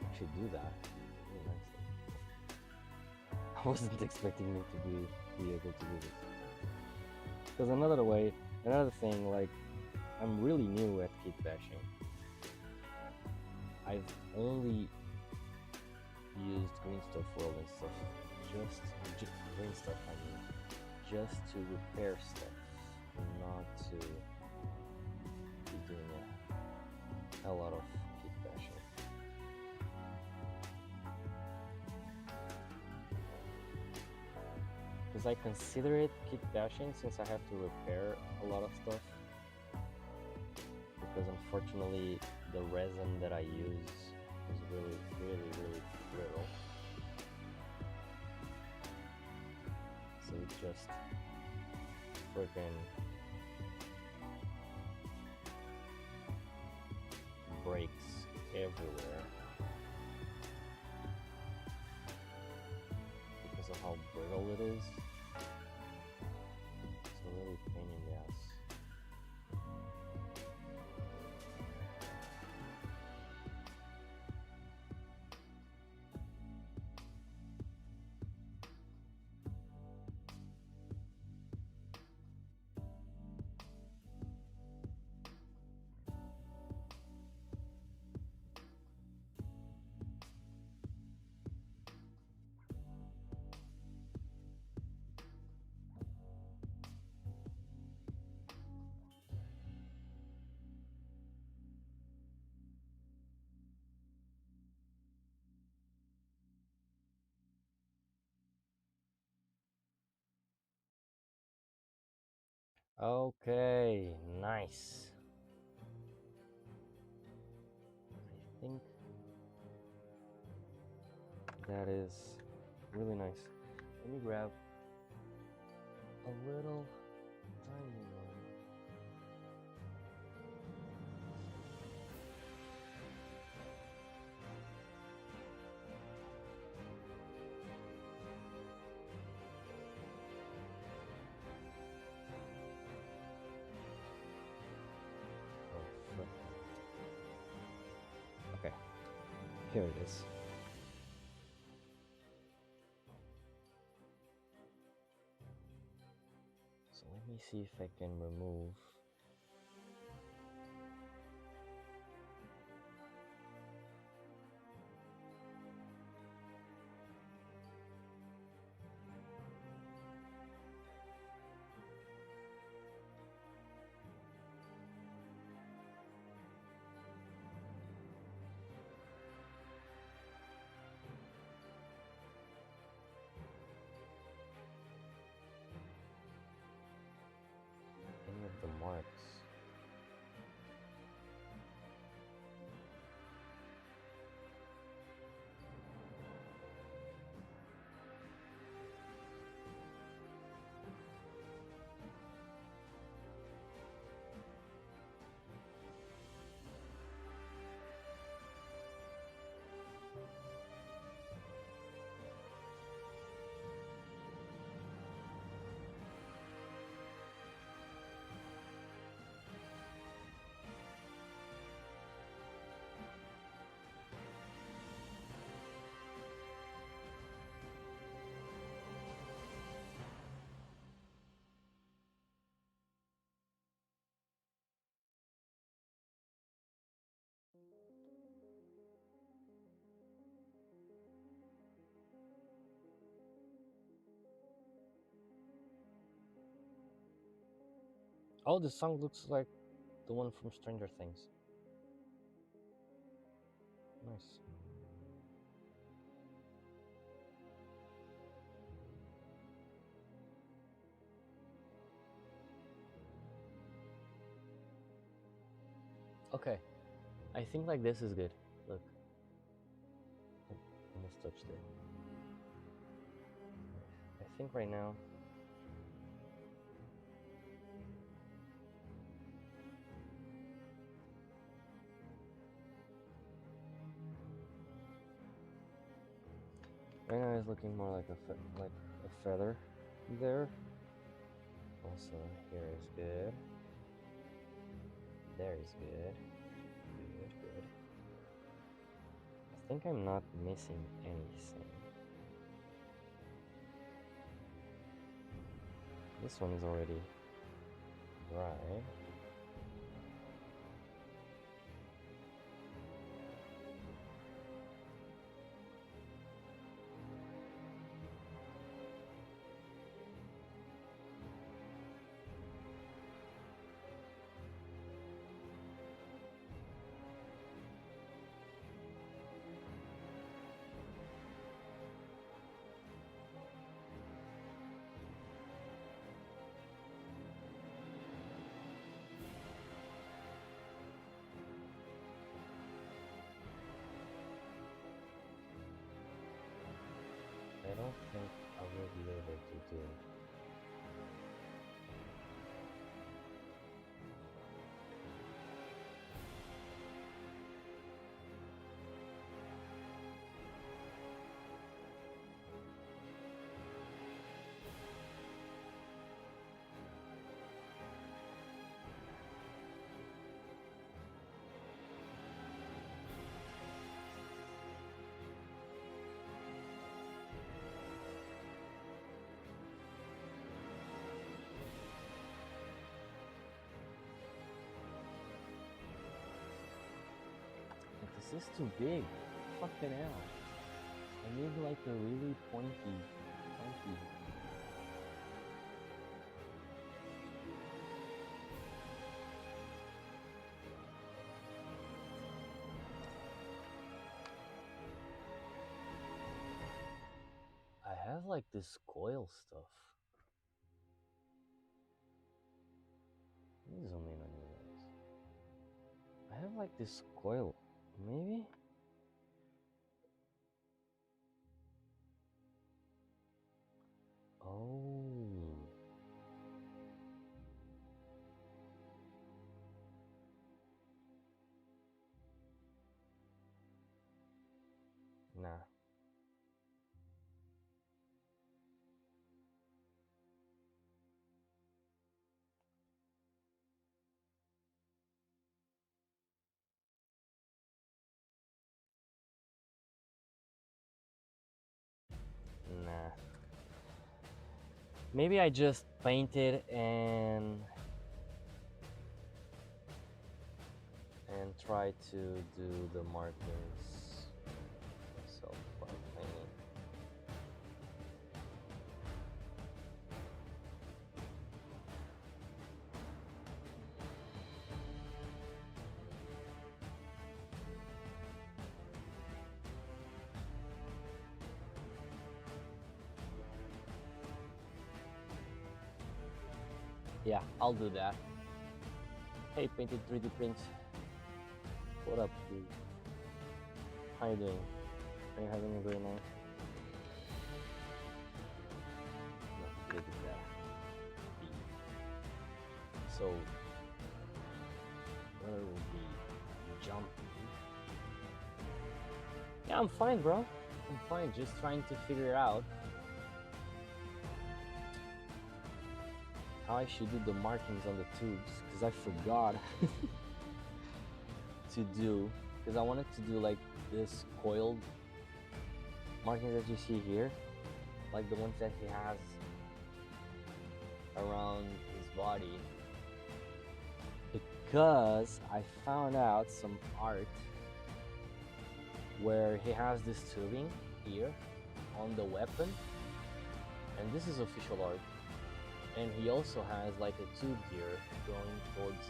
actually do that really nicely. I wasn't expecting me to be able to do this. Because another thing, like, I'm really new at kit bashing. I've only used green stuff world and stuff, just green stuff, I mean, just to repair stuff, not to be doing a lot of kit bashing. Because I consider it kit bashing since I have to repair a lot of stuff. Because unfortunately, the resin that I use is really brittle. So it just freaking breaks everywhere because of how brittle it is. It's a really pain in the ass. Okay, nice. I think that is really nice. Let me grab a little tiny one. Oh, frick. Okay, here it is. So let me see if I can remove any of the marks. Oh, the song looks like the one from Stranger Things. Nice. Okay, I think like this is good. Look, I almost touched it. I think right now. Right now it's looking more like a feather there. Also, here is good. There is good. Good. I think I'm not missing anything. This one is already dry. I don't think I will be able to do it. This is too big. Fucking hell. I need like a really pointy. I have like this coil stuff. Let me zoom in on you guys. I have like this coil. Maybe? Oh. Nah. Nah. Maybe I just painted and try to do the markings myself by painting. Yeah, I'll do that. Hey, Painted 3D Print. What up, dude? How you doing? Are you having a great night? No, look at that. So, where will be jumping? Yeah, I'm fine, bro. I'm fine. Just trying to figure out how I should do the markings on the tubes, because I forgot to do, because I wanted to do like this coiled markings that you see here, like the ones that he has around his body, because I found out some art where he has this tubing here on the weapon, and this is official art. And he also has like a tube here going towards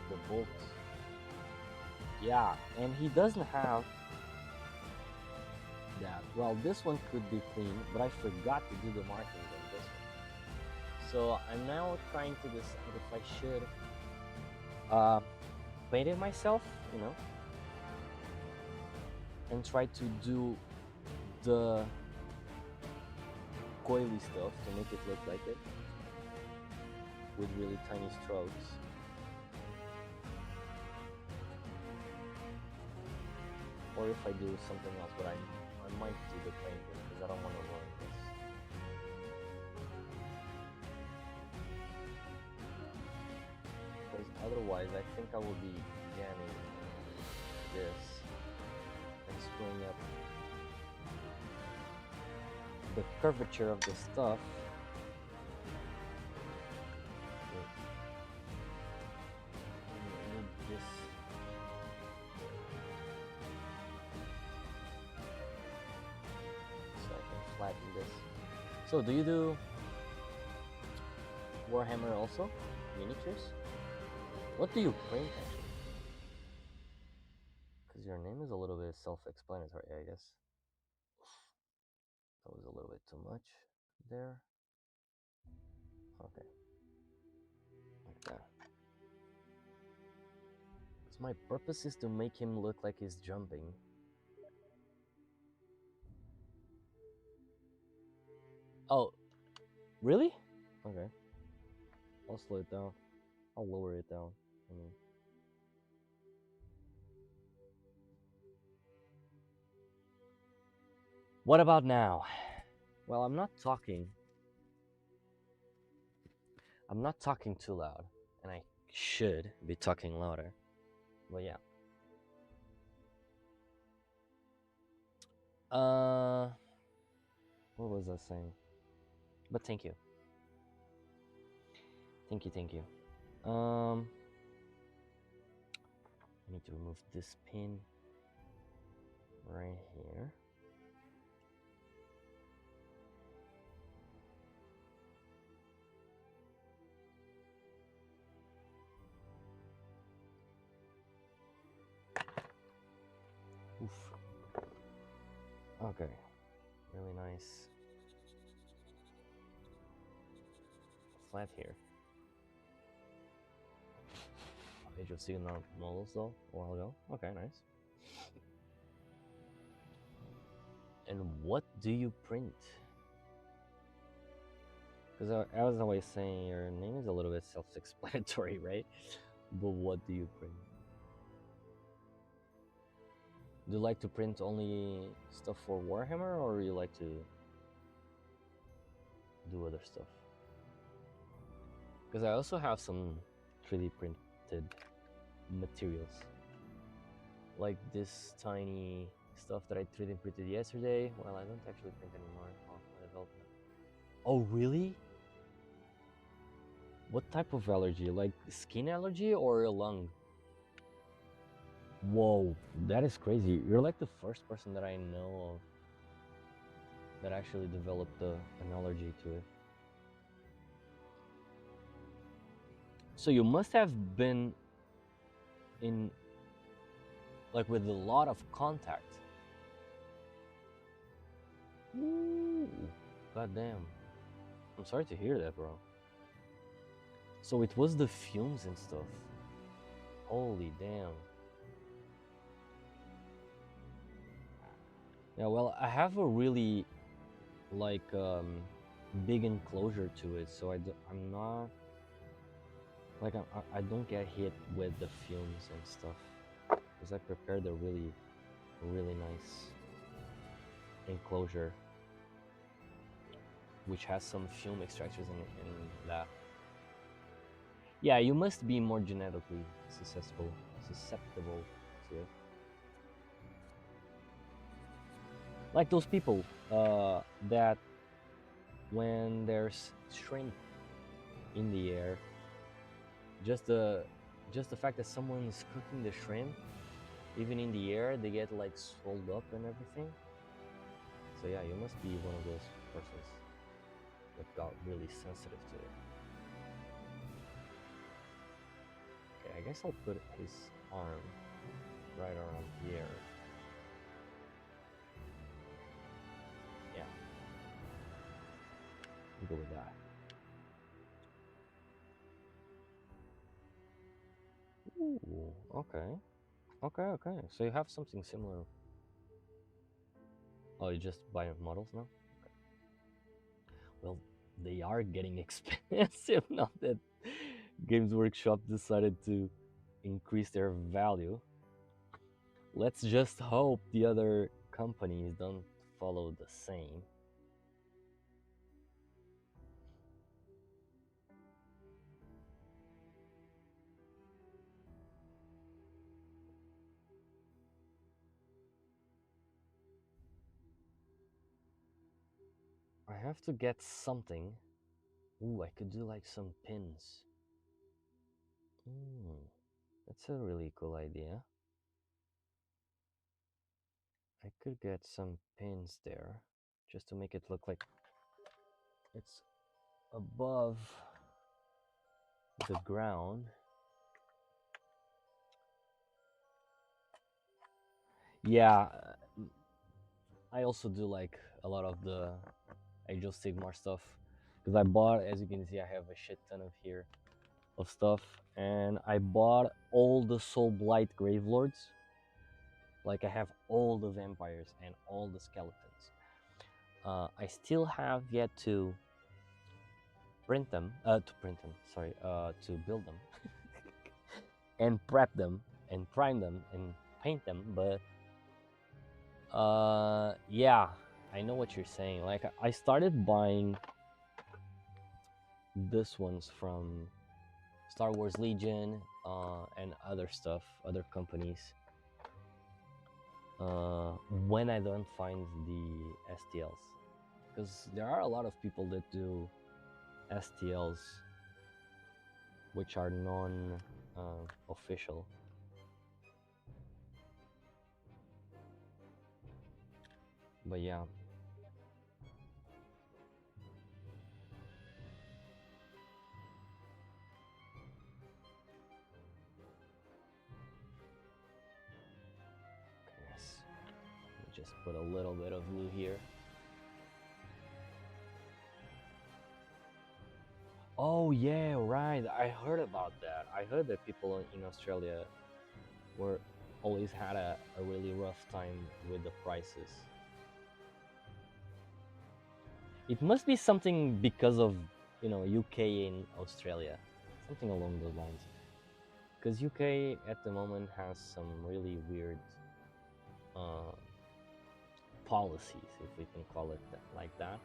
the bolt. Yeah, and he doesn't have that. Well, this one could be clean, but I forgot to do the markings on this one. So I'm now trying to decide if I should paint it myself, you know, and try to do the coily stuff to make it look like it with really tiny strokes, or if I do something else, but I might do the painting because I don't want to ruin this. Because otherwise I think I will be jamming this and screwing up the curvature of the stuff. This. So I can flatten this. So do you do Warhammer also? Miniatures? What do you print actually? Because your name is a little bit self-explanatory, I guess. That was a little bit too much there. Okay. Like that. Because my purpose is to make him look like he's jumping. Oh, really? Okay. I'll slow it down. I'll lower it down. What about now? Well, I'm not talking too loud, and I should be talking louder. But yeah. What was I saying? But thank you. Thank you. I need to remove this pin right here. Oof. Okay. Really nice. Flat here. Page of signal models though, a while ago. Okay, nice. And what do you print? Because I was always saying your name is a little bit self-explanatory, right? But what do you print? Do you like to print only stuff for Warhammer, or you like to do other stuff? Because I also have some 3D printed materials, like this tiny stuff that I 3D printed yesterday. Well, I don't actually print anymore. I developed it. Oh, really? What type of allergy? Like skin allergy or a lung? Whoa, that is crazy. You're like the first person that I know of that actually developed an allergy to it. So you must have been in, like, with a lot of contact. Ooh, goddamn. I'm sorry to hear that, bro. So it was the fumes and stuff. Holy damn. Yeah, well, I have a really, like, big enclosure to it, so I'm not, like, I don't get hit with the fumes and stuff, because I prepared a really nice enclosure, which has some fume extractors in that. Yeah, you must be more genetically susceptible to it. Like those people that when there's shrimp in the air, just the fact that someone is cooking the shrimp, even in the air, they get like swelled up and everything. So yeah, you must be one of those persons that got really sensitive to it. Okay, I guess I'll put his arm right around here. Yeah, we'll go with that. Ooh, okay. Okay. So you have something similar. Oh, you just buy models now? Okay. Well, they are getting expensive now that Games Workshop decided to increase their value. Let's just hope the other companies don't follow the same. I have to get something. Ooh, I could do like some pins. That's a really cool idea. I could get some pins there just to make it look like it's above the ground. Yeah, I also do like a lot of the Age of Sigmar stuff because I bought, as you can see, I have a shit ton of here of stuff, and I bought all the Soul Blight Gravelords. Like I have all the vampires and all the skeletons. I still have yet to print them, to build them and prep them and prime them and paint them. But yeah, I know what you're saying. Like I started buying this ones from Star Wars Legion and other stuff, other companies. When I don't find the STLs, because there are a lot of people that do STLs which are non-official. But yeah. Yes. Let me just put a little bit of blue here. Oh yeah, right. I heard about that. I heard that people in Australia were always had a really rough time with the prices. It must be something because of, UK and Australia, something along those lines. Because UK at the moment has some really weird uh, policies, if we can call it like that.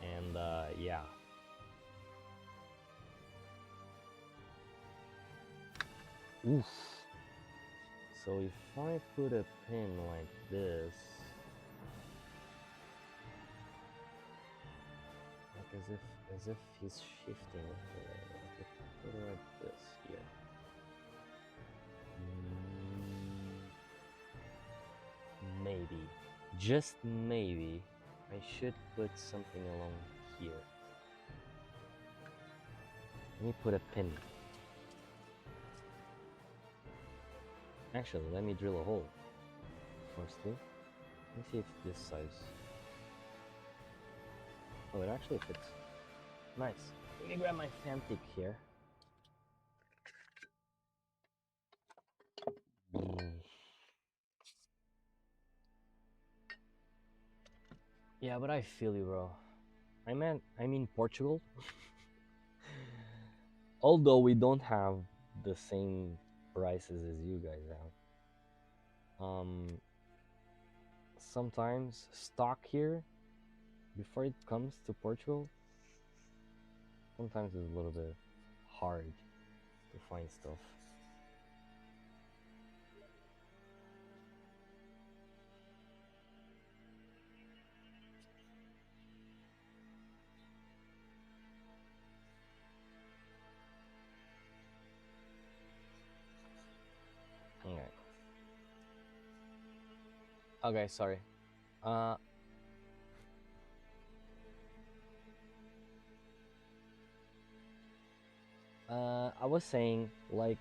And yeah. Oof. So if I put a pin like this, like as if he's shifting it, I could put it like this here. Maybe, just maybe, I should put something along here. Let me put a pin. Actually, let me drill a hole firstly. Let me see if this size. Oh, it actually fits. Nice. Let me grab my Fantic here. Yeah, but I feel you, bro. I'm in Portugal. Although we don't have the same prices as you guys have. Sometimes stock here, before it comes to Portugal, sometimes it's a little bit hard to find stuff. Okay. Okay, sorry. I was saying, like,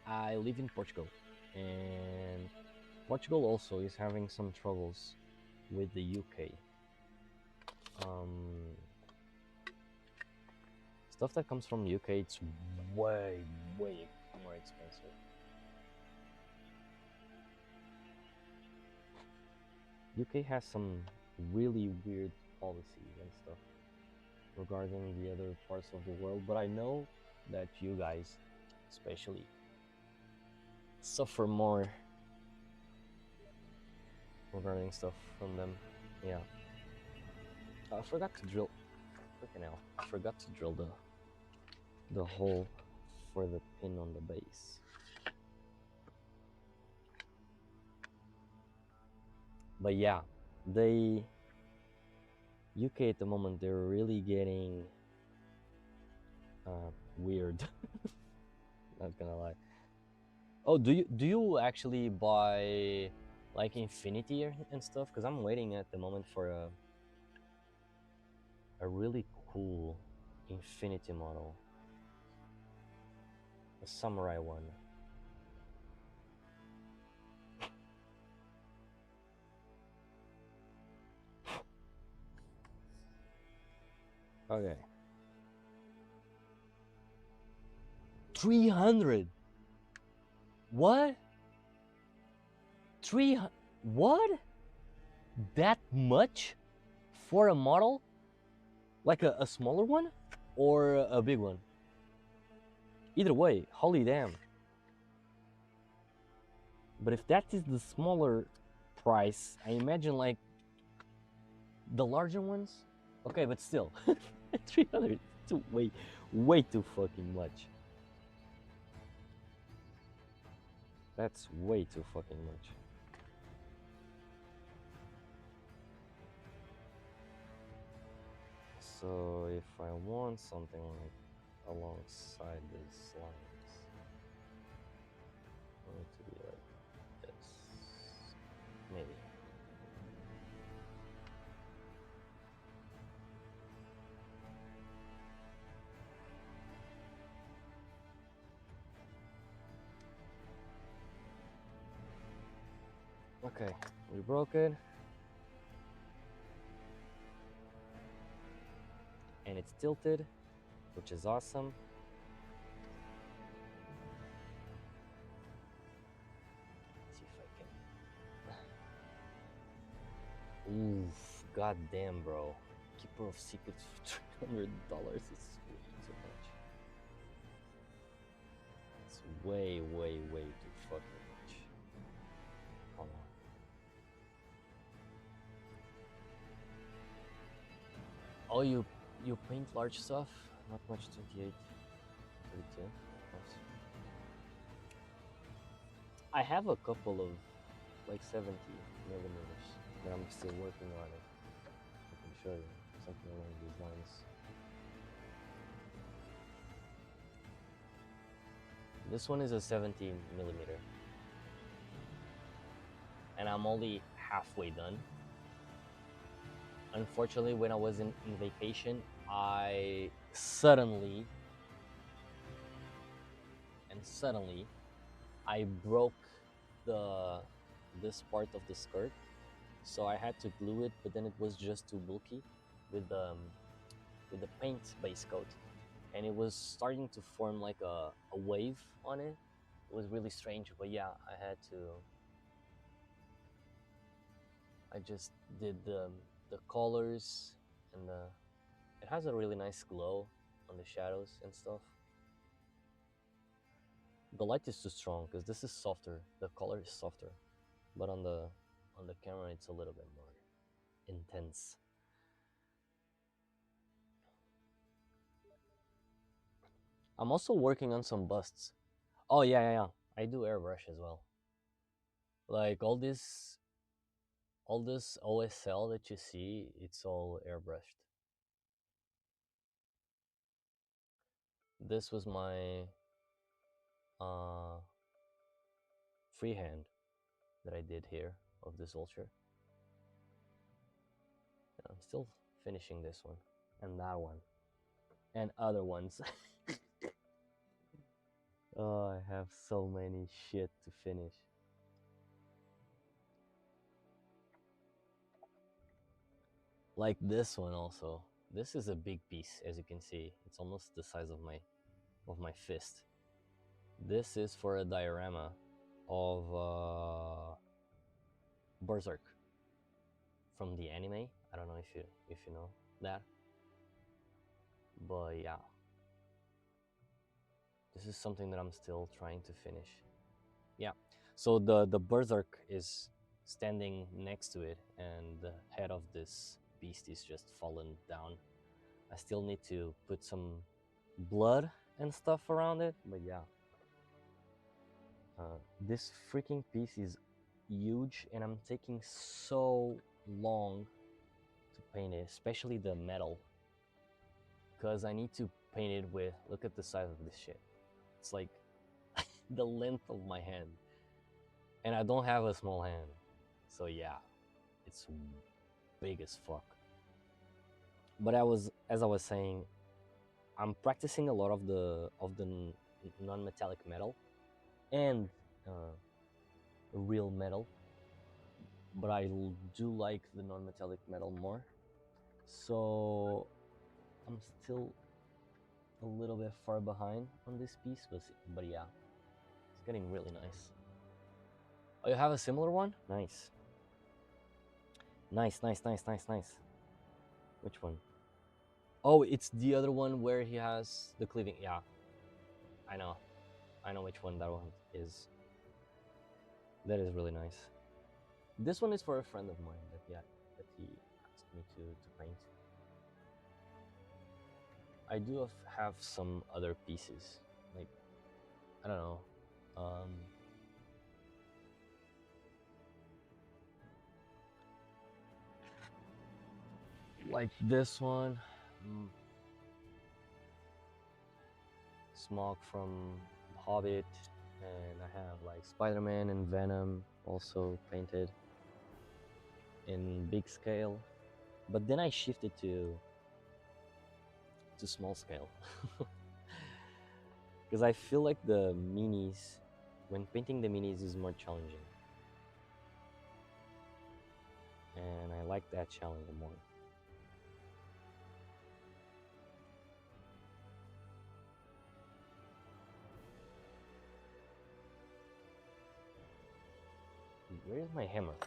I live in Portugal, and Portugal also is having some troubles with the UK. Stuff that comes from UK, it's way more expensive. UK has some really weird policies and stuff regarding the other parts of the world, but I know that you guys especially suffer more regarding stuff from them. Yeah. I forgot to drill. Freaking hell! I forgot to drill the hole for the pin on the base. But yeah, they UK at the moment, they're really getting weird. Not gonna lie. Oh, do you actually buy like Infinity and stuff? Because I'm waiting at the moment for a really cool Infinity model, a samurai one. Okay. 300. What? 300? What? That much for a model? Like a smaller one or a big one? Either way, holy damn. But if that is the smaller price, I imagine like the larger ones. Okay, but still, 300 too way too fucking much. That's way too fucking much. So if I want something like alongside these lines, I want it to be like this, maybe. Okay, we broke it. And it's tilted, which is awesome. Let's see if I can. Oof, goddamn, bro. Keeper of Secrets for $300 is way too much. It's way too fucking much. Come on. Oh, you paint large stuff? Not much, 28, 32. Nice. I have a couple of like 70 millimeters that I'm still working on it. I can show you something along these lines. This one is a 17 millimeter. And I'm only halfway done. Unfortunately, when I was in vacation, I suddenly I broke this part of the skirt, so I had to glue it, but then it was just too bulky with the paint base coat, and it was starting to form like a wave on it. It was really strange, but yeah, I just did the colors, and it has a really nice glow on the shadows and stuff. The light is too strong because this is softer. The color is softer, but on the camera it's a little bit more intense. I'm also working on some busts. Oh yeah. I do airbrush as well. Like all this OSL that you see, it's all airbrushed. This was my freehand that I did here of this ultra. I'm still finishing this one and that one and other ones. Oh, I have so many shit to finish. Like this one also. This is a big piece, as you can see. It's almost the size of my fist. This is for a diorama of Berserk from the anime. I don't know if you know that, but yeah, this is something that I'm still trying to finish. Yeah, so the Berserk is standing next to it, and the head of this beast is just fallen down. I still need to put some blood and stuff around it, but yeah. This freaking piece is huge, and I'm taking so long to paint it, especially the metal, because I need to paint it with, look at the size of this shit. It's like the length of my hand. And I don't have a small hand. So yeah, it's big as fuck. But as I was saying, I'm practicing a lot of the non-metallic metal and real metal, but I do like the non-metallic metal more. So I'm still a little bit far behind on this piece, but yeah, it's getting really nice. Oh, you have a similar one? Nice. Nice, nice, nice, nice, nice. Which one? Oh, it's the other one where he has the cleaving. Yeah, I know. I know which one that one is. That is really nice. This one is for a friend of mine that he asked me to paint. I do have some other pieces, like, I don't know, like this one, Smoke from Hobbit, and I have like Spider-Man and Venom also painted in big scale, but then I shifted to small scale because I feel like the minis, when painting the minis, is more challenging, and I like that challenge more. Where's my hammer?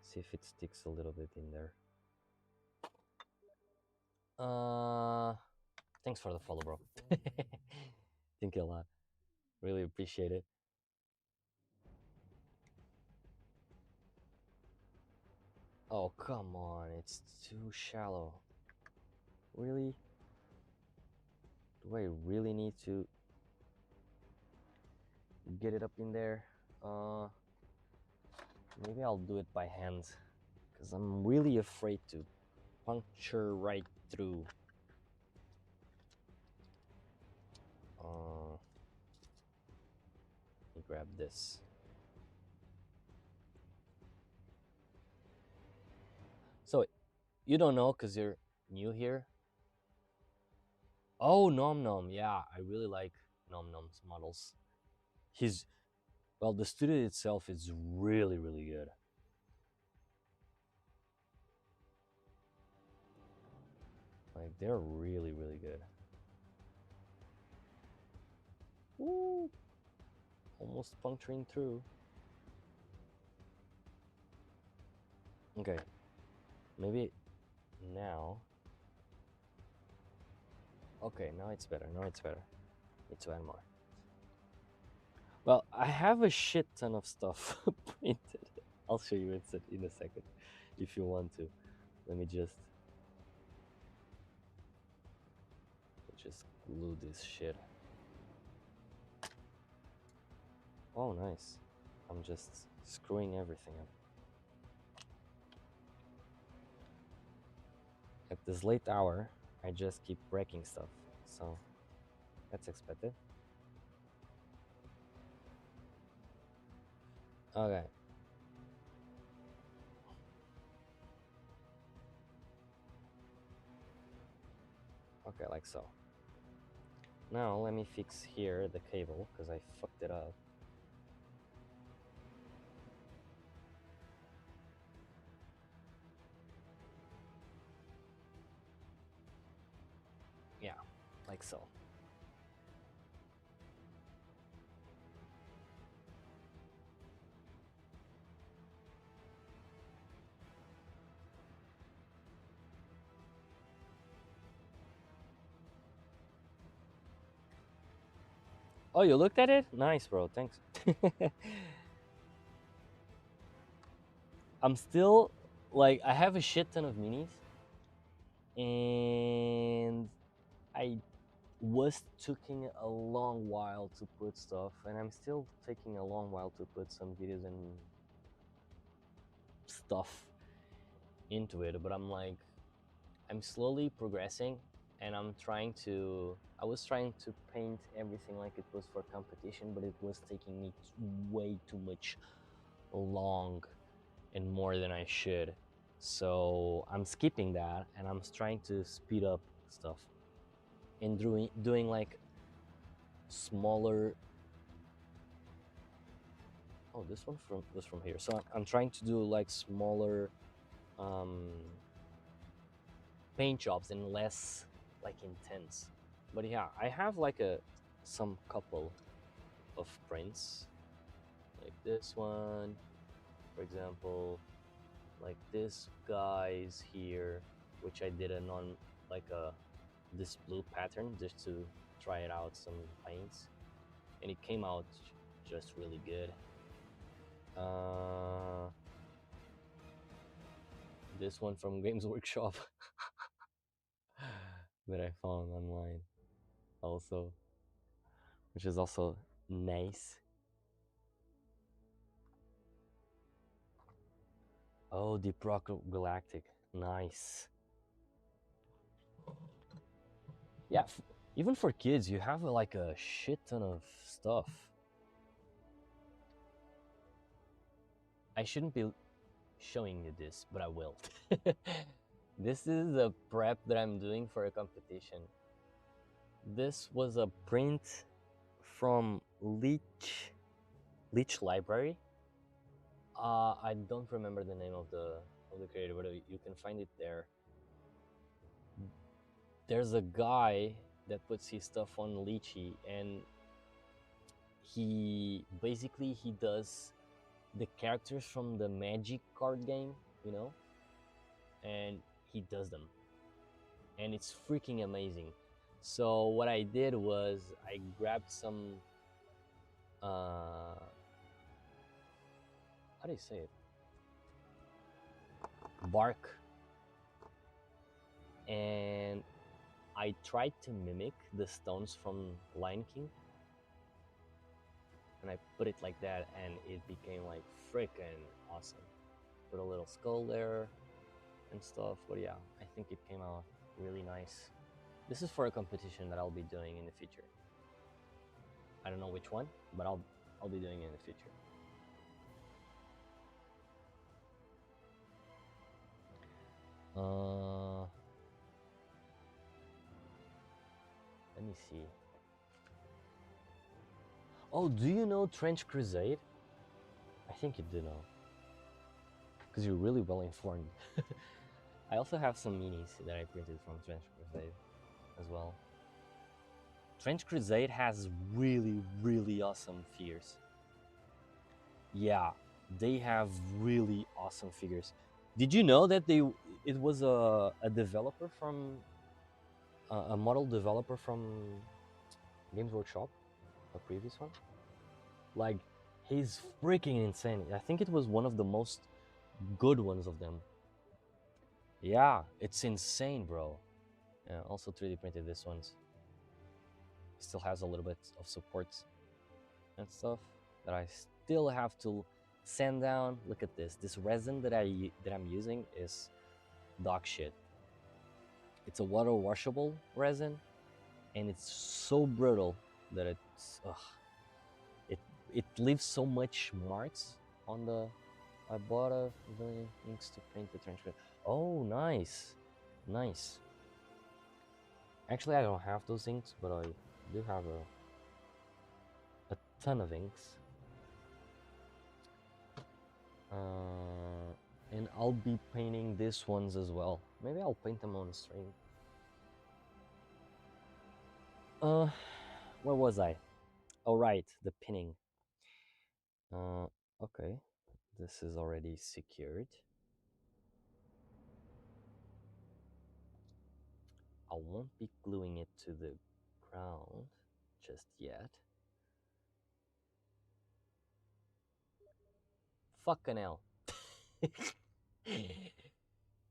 See if it sticks a little bit in there. Thanks for the follow, bro. Thank you a lot. Really appreciate it. Oh, come on. It's too shallow. Really? Do I really need to get it up in there? Maybe I'll do it by hand, because I'm really afraid to puncture right through. Let me grab this. So, you don't know because you're new here. Oh, Nom Nom. Yeah, I really like Nom Nom's models. Well, the studio itself is really, really good. Like, they're really, really good. Woo! Almost puncturing through. Okay. Maybe now. Okay, now it's better. Now it's better. Need to add more. Well, I have a shit ton of stuff printed. I'll show you in a second if you want to. Let me just glue this shit. Oh, nice. I'm just screwing everything up. At this late hour, I just keep breaking stuff, so that's expected. Okay. Okay, like so. Now let me fix here the cable, because I fucked it up. Yeah, like so. Oh, you looked at it? Nice, bro. Thanks. I'm still, like, I have a shit ton of minis. and I was taking a long while to put stuff, and I'm still taking a long while to put some videos and stuff into it, but I'm like, I'm slowly progressing, and I was trying to paint everything like it was for competition, but it was taking me way too much long and more than I should. So I'm skipping that, and I'm trying to speed up stuff and doing like smaller. Oh, this one was from here. So I'm trying to do like smaller um, paint jobs and less like intense. But yeah, I have like some couple of prints, like this one, for example, like this guy's here, which I did a non like a this blue pattern just to try it out some paints, and it came out just really good. Uh, this one from Games Workshop that I found online also, which is also nice. Oh, Deep Rock Galactic, nice. Yeah, even for kids, you have like a shit ton of stuff. I shouldn't be showing you this, but I will. This is a prep that I'm doing for a competition. This was a print from Leech Library. I don't remember the name of the creator, but you can find it there. There's a guy that puts his stuff on Leechy, and he does the characters from the Magic card game, you know, and he does them, and it's freaking amazing. So what I did was I grabbed some how do you say it, bark, and I tried to mimic the stones from Lion King, and I put it like that, and it became like freaking awesome. Put a little skull there and stuff, but yeah, I think it came out really nice. This is for a competition that I'll be doing in the future. I don't know which one, but I'll be doing it in the future. Let me see. Oh, do you know Trench Crusade? I think you do know, because you're really well informed. I also have some minis that I printed from Trench Crusade as well. Trench Crusade has really, really awesome figures. Yeah, they have really awesome figures. Did you know that it was a developer from a model developer from Games Workshop, a previous one? Like, he's freaking insane. I think it was one of the most good ones of them. Yeah, it's insane, bro. Yeah, also 3D printed this one's. Still has a little bit of support and stuff that I still have to sand down. Look at this. This resin that I'm using is dog shit. It's a water washable resin, and it's so brittle that it leaves so much marks on the. I bought a million inks to paint the trench coat. Oh, nice, nice. Actually, I don't have those inks, but I do have a ton of inks. And I'll be painting these ones as well. Maybe I'll paint them on stream. Where was I? Oh, right, the pinning. Okay, this is already secured. I won't be gluing it to the ground just yet. Fucking hell.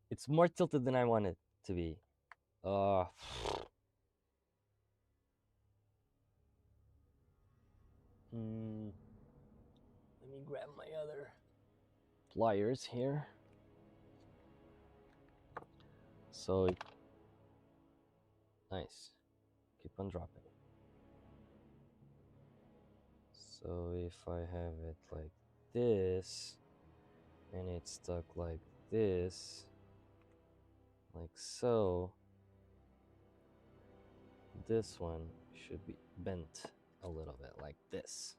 It's more tilted than I want it to be. Uh, mm, let me grab my other pliers here. So nice. Keep on dropping. So if I have it like this, and it's stuck like this, like so, this one should be bent a little bit like this.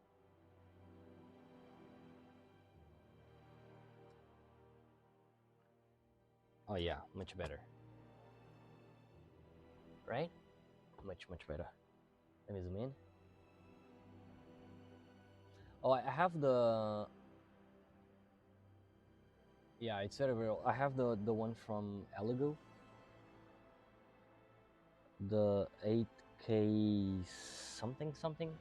Oh yeah, much better. Right? Much better. Let me zoom in. Oh, I have the... Yeah, it's very real. I have the one from Eligo. The 8K something.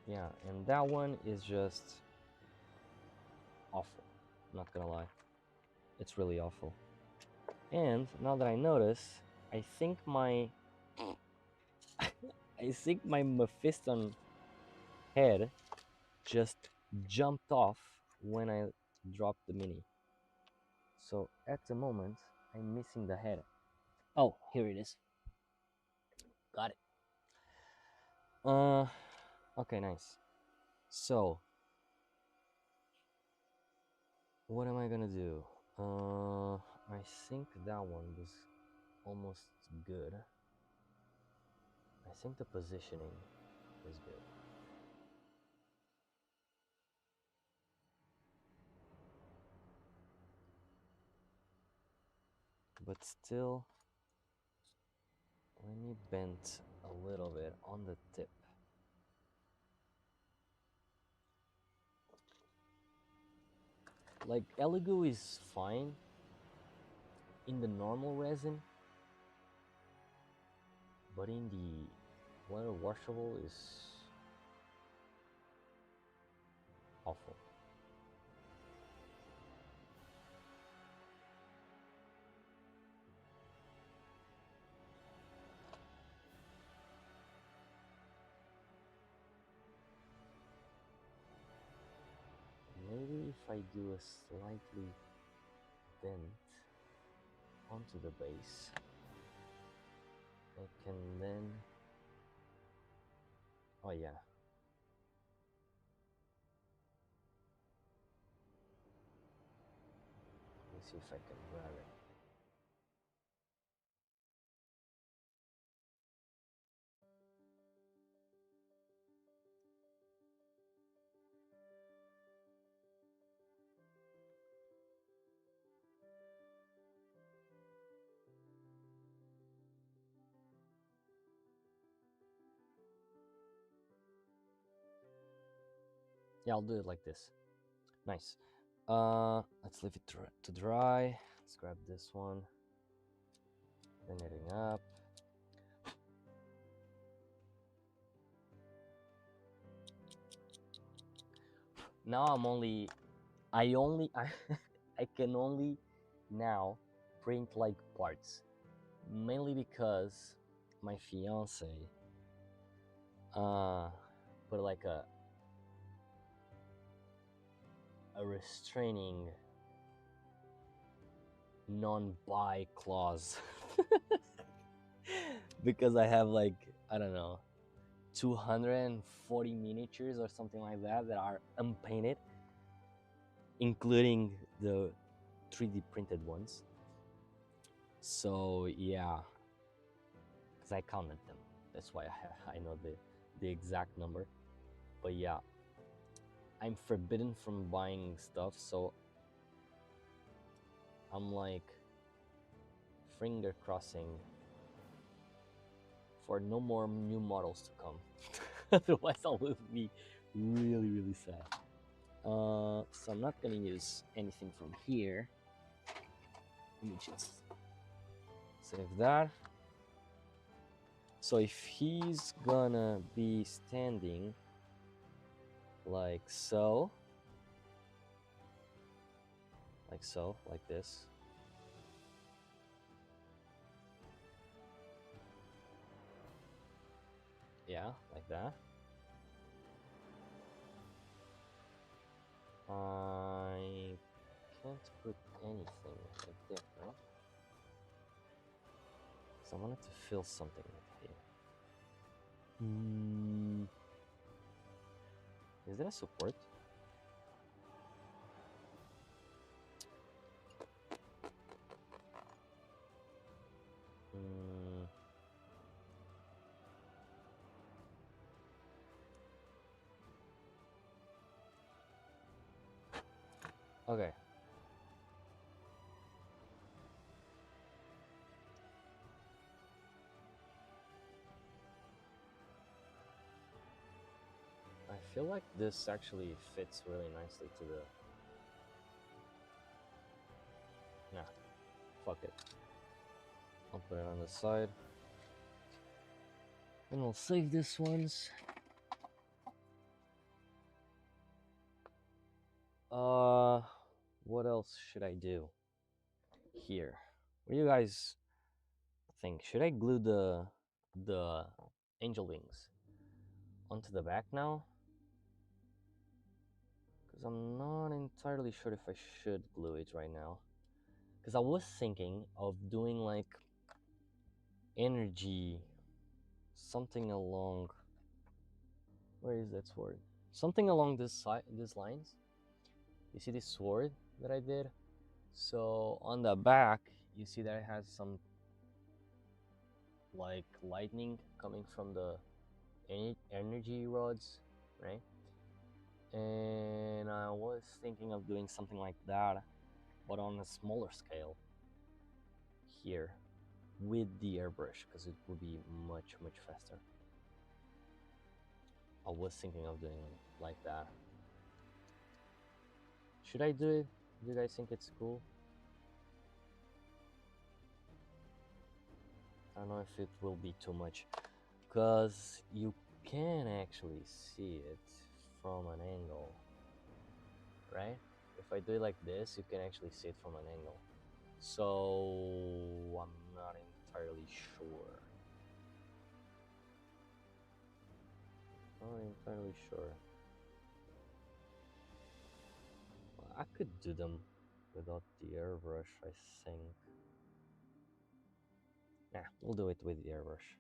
Yeah, and that one is just awful. Not gonna lie. It's really awful. And now that I notice, I think my Mephiston head just jumped off when I dropped the mini. So at the moment, I'm missing the head. Oh, here it is. Got it. Okay, nice. So, what am I gonna do? I think that one was almost good. I think the positioning is good. But still, let me bend a little bit on the tip. Like, Elegoo is fine in the normal resin, but in the water washable is awful. Maybe if I do a slightly bent onto the base, I can then... Oh yeah. Let's see if I can grab it. Yeah, I'll do it like this. Nice. Let's leave it to dry. Let's grab this one. Then it up. Now I I can only now print like parts, mainly because my fiance put like a restraining non-buy clause because I have like, I don't know, 240 miniatures or something like that that are unpainted, including the 3D printed ones. So yeah, because I counted them. That's why I know the exact number. But yeah, I'm forbidden from buying stuff, so I'm like finger crossing for no more new models to come. Otherwise, I will be really sad. So I'm not gonna use anything from here. Let me just save that. So if he's gonna be standing like so, like this, Yeah, like that. I can't put anything like there, right? Because I wanted to fill something right here. Is there a support? Okay. I feel like this actually fits really nicely to the... Nah, fuck it. I'll put it on the side. And we'll save this ones. What else should I do here? What do you guys think? Should I glue the angel wings onto the back now? Because I'm not entirely sure if I should glue it right now. Because I was thinking of doing like energy, something along... Where is that sword? Something along these lines. You see this sword that I did? So on the back, you see that it has some like lightning coming from the energy rods, right? And I was thinking of doing something like that, but on a smaller scale here with the airbrush, because it would be much faster. I was thinking of doing like that. Should I do it? Do you guys think it's cool? I don't know if it will be too much, because you can actually see it from an angle, right? If I do it like this, you can actually see it from an angle. So I'm not entirely sure. Not entirely sure. Well, I could do them without the airbrush, I think. Nah, we'll do it with the airbrush.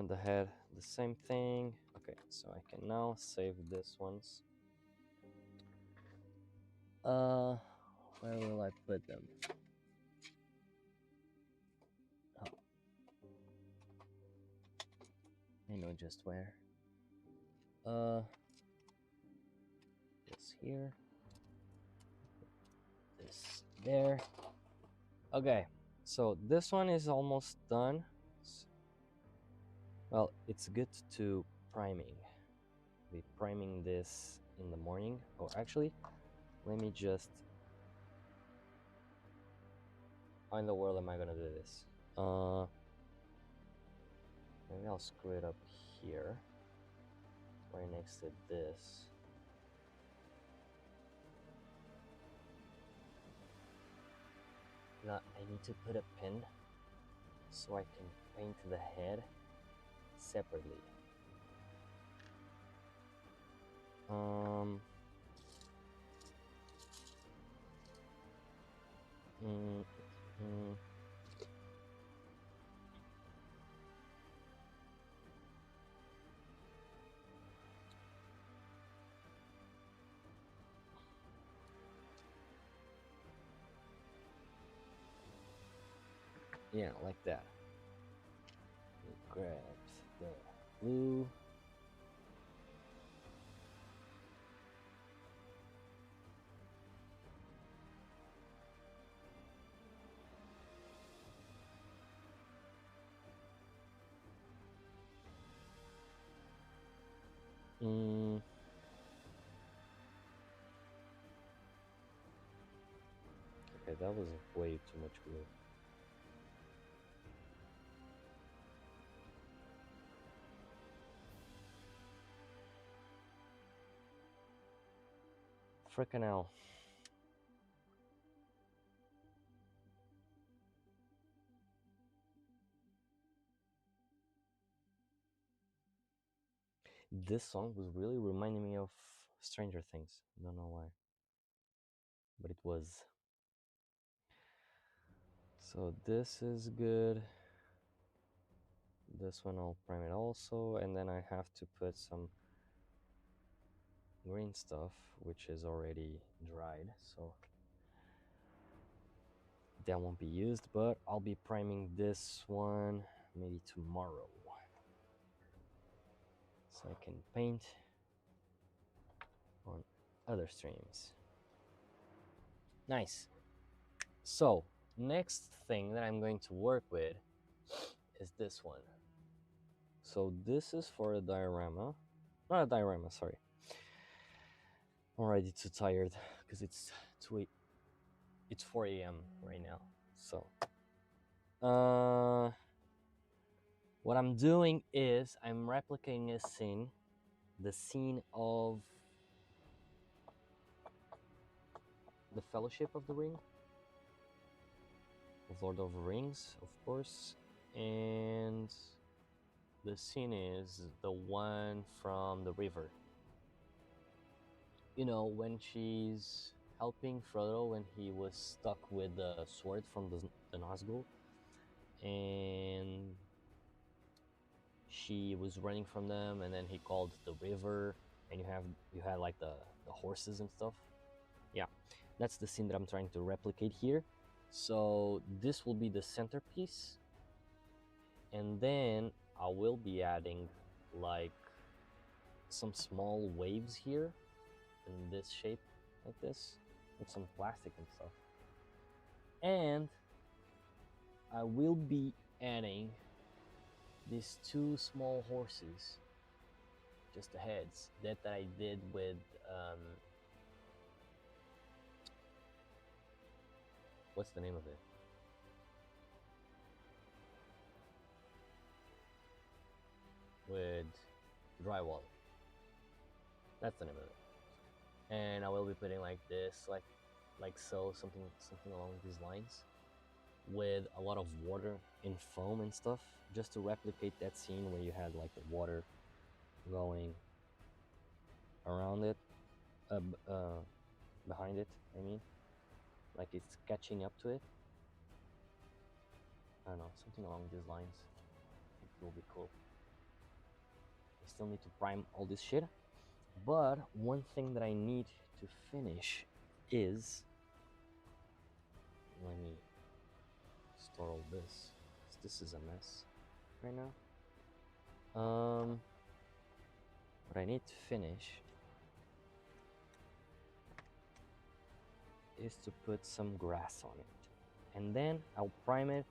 The head, the same thing. Okay, so I can now save this ones. Where will I put them? Oh. I know just where. This here. This there. Okay, so this one is almost done. Well, it's good to priming. Be priming this in the morning. Oh, actually, let me just... How in the world am I gonna do this? Maybe I'll screw it up here, right next to this. Now I need to put a pin so I can paint the head separately. Yeah, like that. Grab the blue. Okay, that was way too much glue. Frickin' hell. This song was really reminding me of Stranger Things. Don't know why, but it was. So this is good. This one I'll prime it also, and then I have to put some green stuff, which is already dried, so that won't be used, but I'll be priming this one maybe tomorrow, so I can paint on other streams. Nice. So next thing that I'm going to work with is this one. So this is for a diorama, not a diorama, sorry. I'm already too tired because it's 4 a.m. right now. So what I'm doing is I'm replicating a scene, the scene of the Fellowship of the Ring, of Lord of the Rings, of course, and the scene is the one from the river. You know, when she's helping Frodo when he was stuck with the sword from the Nazgul, and she was running from them, and then he called the river, and you had like the horses and stuff. Yeah, that's the scene that I'm trying to replicate here. So this will be the centerpiece, and then I will be adding like some small waves here in this shape, like this, with some plastic and stuff. And I will be adding these two small horses, just the heads, that I did with what's the name of it? With drywall. That's the name of it. And I will be putting like this, like so, something along these lines, with a lot of water in foam and stuff, just to replicate that scene where you had like the water going around it, behind it. I mean, like it's catching up to it. I don't know, something along these lines. I think it will be cool. I still need to prime all this shit, but one thing that I need to finish is, let me store all this. This is a mess right now. What I need to finish is to put some grass on it, and then I'll prime it,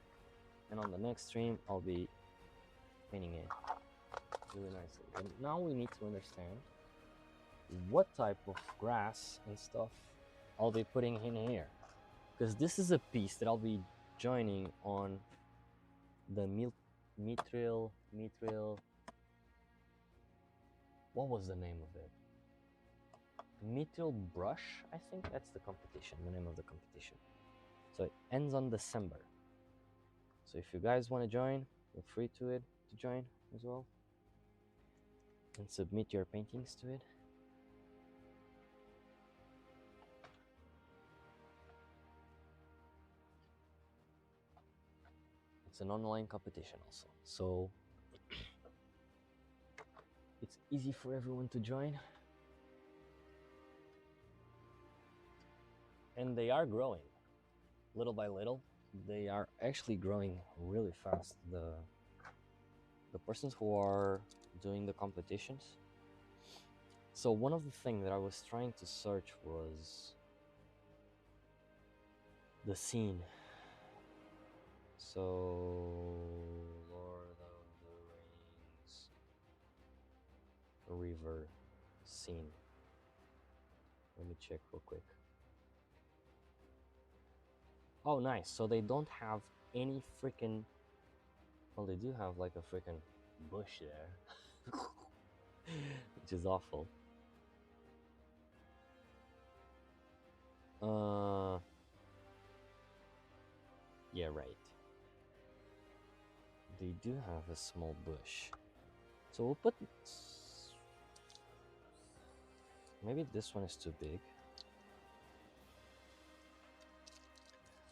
and on the next stream I'll be painting it really nicely. And now we need to understand what type of grass and stuff I'll be putting in here, because this is a piece that I'll be joining on the mithril. What was the name of it? Mithril brush, I think that's the competition, the name of the competition. So it ends on December. So if you guys want to join, feel free to join as well, and submit your paintings to it. It's an online competition also, so it's easy for everyone to join. And they are growing little by little. They are actually growing really fast, the persons who are doing the competitions. So one of the things that I was trying to search was the scene. So Lord of the Rings river scene. Let me check real quick. Oh, nice. So they don't have any freaking... Well, they do have like a freaking bush there, which is awful. Yeah, right. They do have a small bush. So we'll put Maybe this one is too big.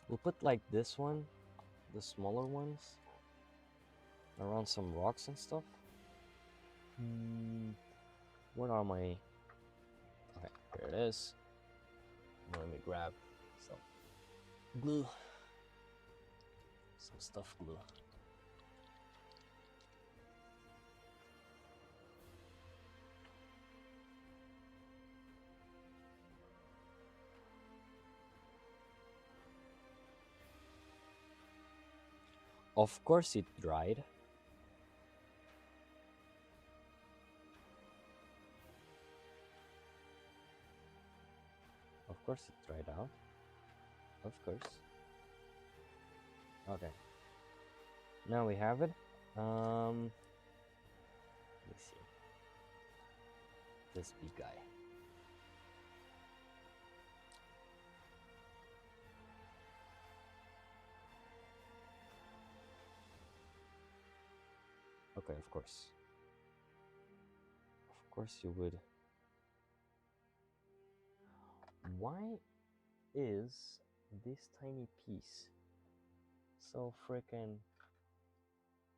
We'll put like this one, the smaller ones, around some rocks and stuff. What are my... Okay, here it is. Let me grab some glue. Some stuff glue. Of course it dried. Of course it dried out. Of course. Okay. Now we have it. Let me see. This big guy. Okay, of course. Of course you would. Why is this tiny piece so freaking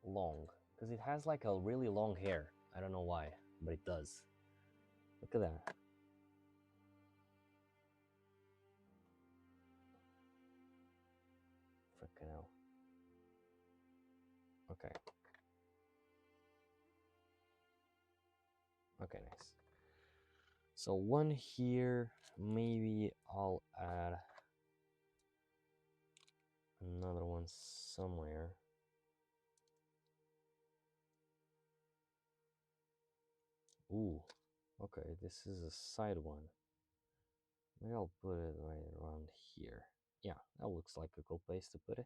long? Because it has like a really long hair. I don't know why, but it does. Look at that. Freaking hell. Okay. Okay, nice. So one here, maybe I'll add another one somewhere. Ooh, okay, this is a side one. Maybe I'll put it right around here. Yeah, that looks like a cool place to put it.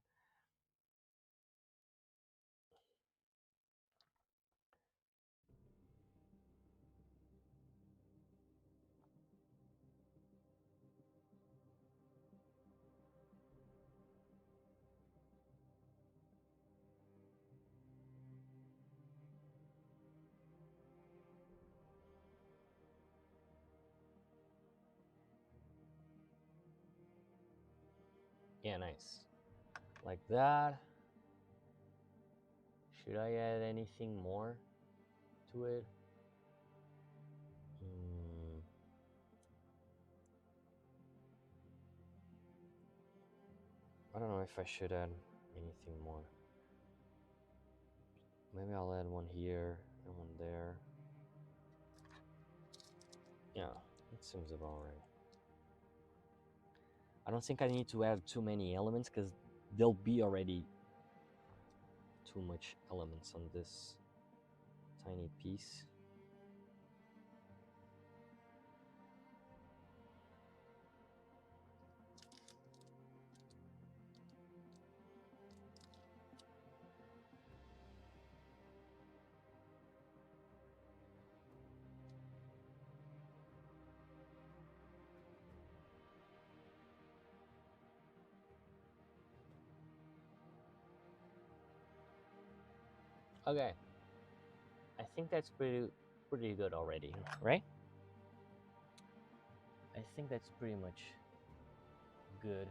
Yeah, nice. Like that. Should I add anything more to it? I don't know if I should add anything more. Maybe I'll add one here and one there. Yeah, it seems about right. I don't think I need to add too many elements because there'll be already too much elements on this tiny piece. Okay, I think that's pretty good already, right? I think that's pretty much good.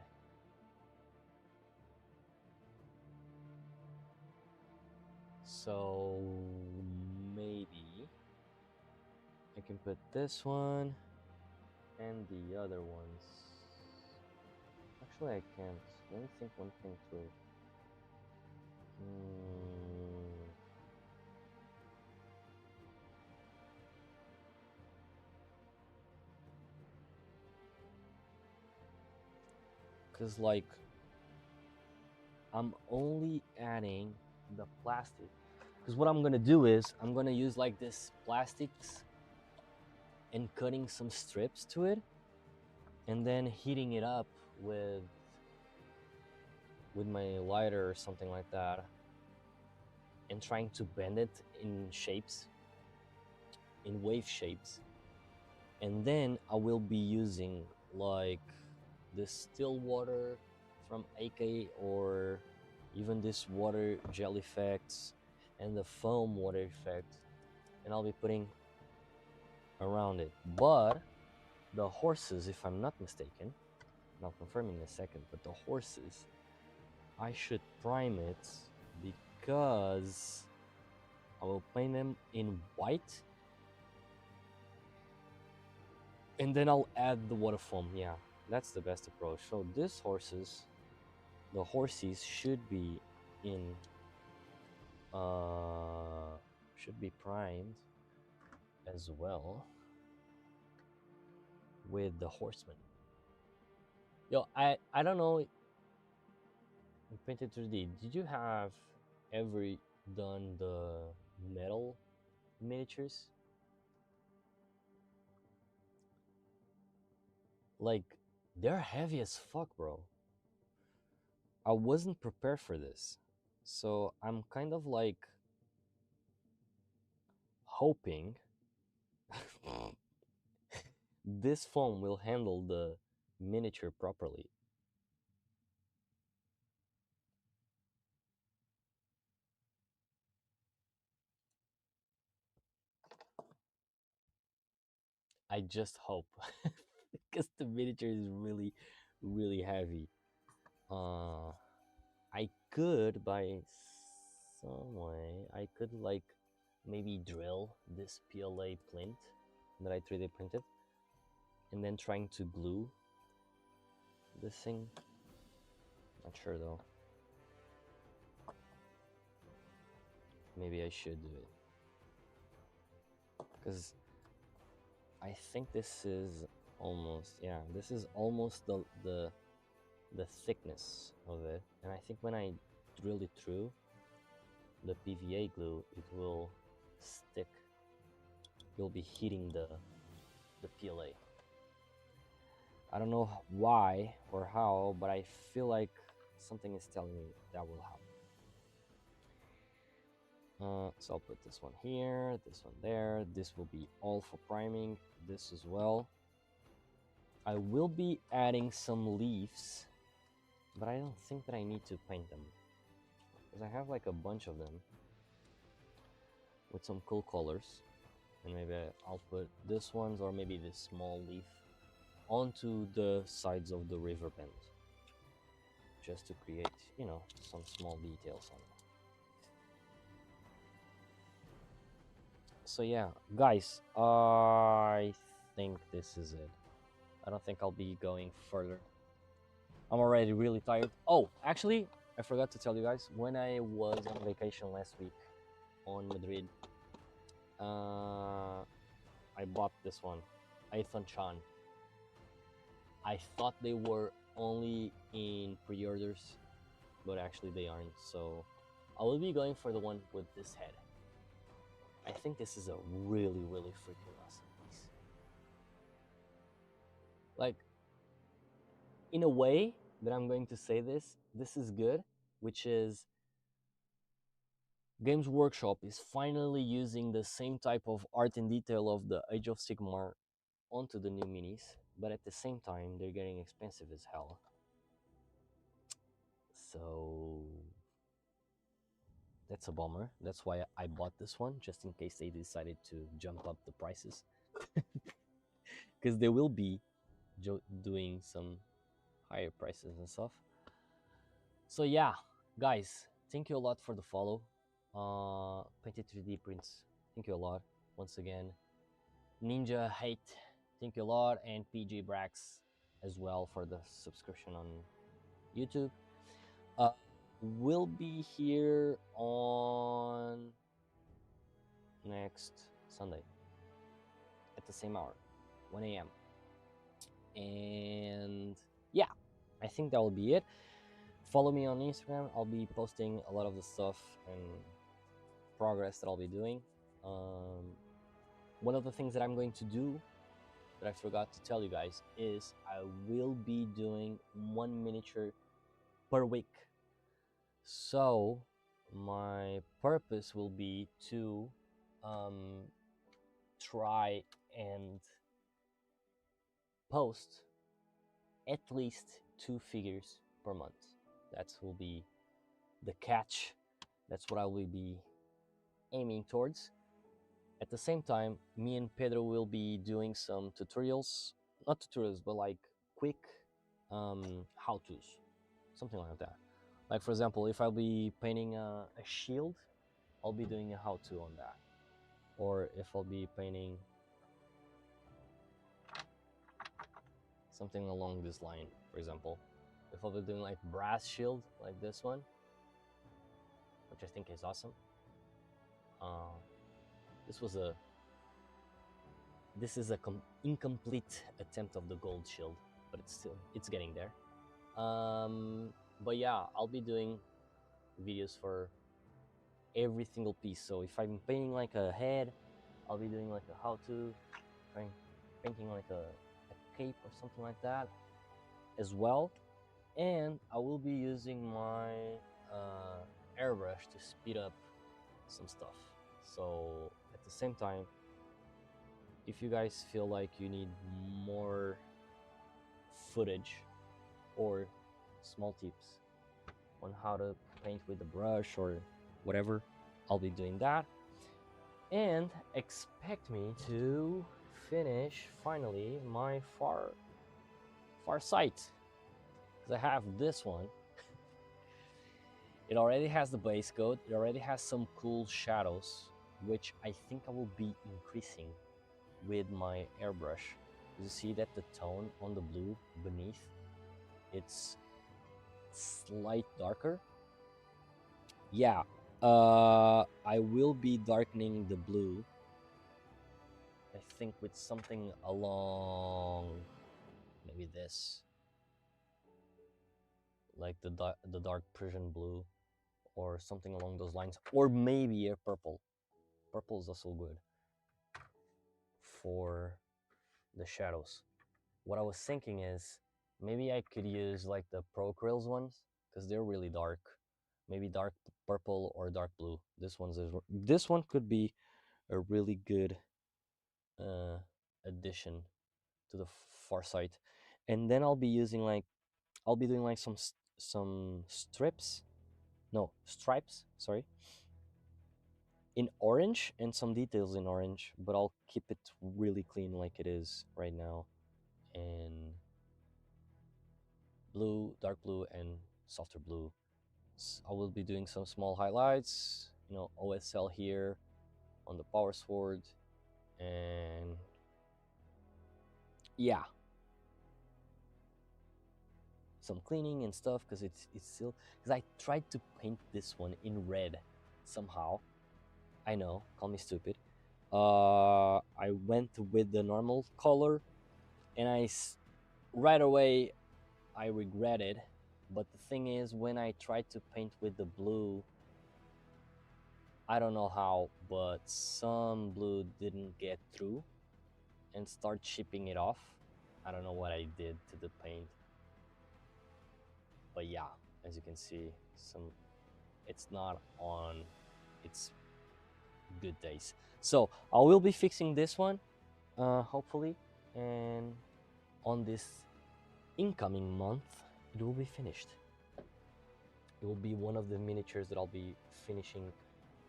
So maybe I can put this one and the other ones. Actually, I can't. Let me think one thing through. Because like I'm only adding the plastic. Because what I'm gonna do is I'm gonna use like this plastics and cutting some strips to it, and then heating it up with my lighter or something like that, and trying to bend it in shapes, in wave shapes. And then I will be using like this still water from AK, or even this water gel effects and the foam water effect, and I'll be putting around it. But the horses, if I'm not mistaken, and I'll confirm in a second, but the horses, I should prime it because I will paint them in white and then I'll add the water foam. Yeah, that's the best approach. So this horses, the horses should be in should be primed as well with the horseman. Yo, I don't know in Painted 3D, did you have ever done the metal miniatures? Like, they're heavy as fuck, bro. I wasn't prepared for this. So I'm kind of like hoping this foam will handle the miniature properly. I just hope because the miniature is really, really heavy. I could by some way, I could like maybe drill this PLA plinth that I 3D printed and then trying to glue this thing. Not sure though. Maybe I should do it because I think this is almost, yeah, this is almost the thickness of it, and I think when I drill it through the PVA glue, it will stick. You'll be hitting the PLA. I don't know why or how, but I feel like something is telling me that will happen. So I'll put this one here, this one there. This will be all for priming. This as well. I will be adding some leaves, but I don't think that I need to paint them because I have like a bunch of them with some cool colors. And maybe I'll put this ones or maybe this small leaf onto the sides of the river bend just to create, you know, some small details on it. So yeah, guys, I think this is it. I don't think I'll be going further. I'm already really tired. Oh, actually, I forgot to tell you guys, when I was on vacation last week on Madrid, I bought this one, Aethon Chan. I thought they were only in pre-orders, but actually they aren't. So I will be going for the one with this head. I think this is a really, really freaking awesome piece. Like, in a way that I'm going to say this is good, which is Games Workshop is finally using the same type of art and detail of the Age of Sigmar onto the new minis, but at the same time, they're getting expensive as hell. So that's a bummer. That's why I bought this one, just in case they decided to jump up the prices. Because they will be doing some higher prices and stuff. So yeah, guys, thank you a lot for the follow. Painted 3D Prints, thank you a lot. Once again, Ninja Hate, thank you a lot. And PJ Brax as well for the subscription on YouTube. We'll be here on next Sunday at the same hour, 1 a.m. And yeah, I think that will be it. Follow me on Instagram. I'll be posting a lot of the stuff and progress that I'll be doing. One of the things that I'm going to do that I forgot to tell you guys is I will be doing one miniature per week. So my purpose will be to try and post at least 2 figures per month. That will be the catch. That's what I will be aiming towards. At the same time, me and Pedro will be doing some tutorials, not tutorials, but like quick how-tos, something like that. Like for example, if I'll be painting a shield, I'll be doing a how-to on that. Or if I'll be painting something along this line, for example, if I'll be doing like brass shield like this one, which I think is awesome. This was a incomplete attempt of the gold shield, but it's getting there. But yeah, I'll be doing videos for every single piece. So if I'm painting like a head, I'll be doing like a how-to. If I'm painting like a cape or something like that as well. And I will be using my airbrush to speed up some stuff. So at the same time, if you guys feel like you need more footage or small tips on how to paint with the brush or whatever, I'll be doing that. And expect me to finish finally my far sight, because I have this one. It already has the base coat, it already has some cool shadows, which I think I will be increasing with my airbrush. You see that the tone on the blue beneath, it's slight darker. Yeah, I will be darkening the blue, I think, with something along maybe this, like the dark Persian blue or something along those lines, or maybe a purple. Purple is also good for the shadows. What I was thinking is maybe I could use like the Pro Acryls ones, because they're really dark. Maybe dark purple or dark blue. This one could be a really good addition to the Farsight. And then I'll be doing like some stripes, sorry, in orange, and some details in orange, but I'll keep it really clean like it is right now, and blue, dark blue, and softer blue. I will be doing some small highlights, OSL here on the power sword, and yeah, some cleaning and stuff, because it's still, because I tried to paint this one in red somehow. I know, call me stupid. I went with the normal color, and right away I regretted. But the thing is, when I tried to paint with the blue, I don't know how, but some blue didn't get through and start chipping it off. I don't know what I did to the paint, but yeah, as you can see, it's not on its good days. So I will be fixing this one, hopefully, and on this incoming month it will be finished. It will be one of the miniatures that I'll be finishing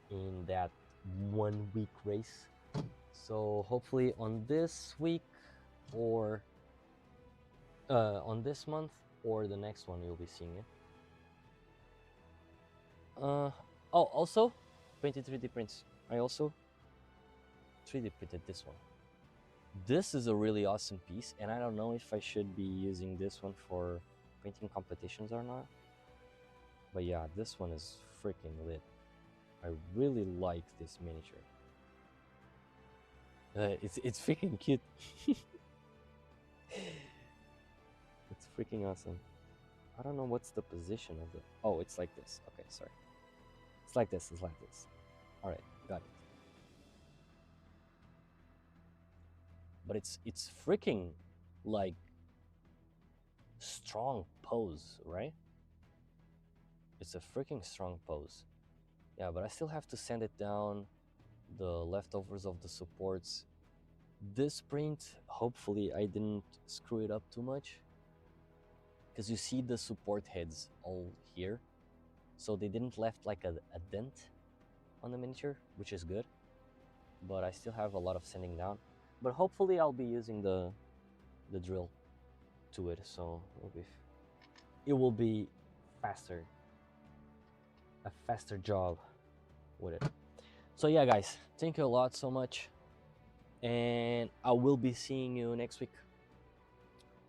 in that 1 week race. So hopefully on this week, or on this month, or the next one, you'll be seeing it. Oh, also painted 3D prints. I also 3D printed this one. This is a really awesome piece, and I don't know if I should be using this one for painting competitions or not. But yeah, this one is freaking lit. I really like this miniature. It's freaking cute. It's freaking awesome. I don't know what's the position of it. Oh, it's like this. Okay, sorry. It's like this. It's like this. All right, got it. But it's freaking like strong pose, right? It's a freaking strong pose. Yeah, but I still have to sand it down, the leftovers of the supports. This print, hopefully I didn't screw it up too much, because you see the support heads all here, so they didn't left like a dent on the miniature, which is good. But I still have a lot of sanding down. But hopefully I'll be using the the drill to it, so it will be faster, a faster job with it. So yeah, guys, thank you a lot so much, and I will be seeing you next week.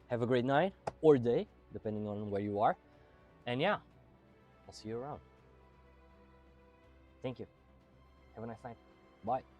Have a great night or day, depending on where you are, and yeah, I'll see you around. Thank you. Have a nice night. Bye.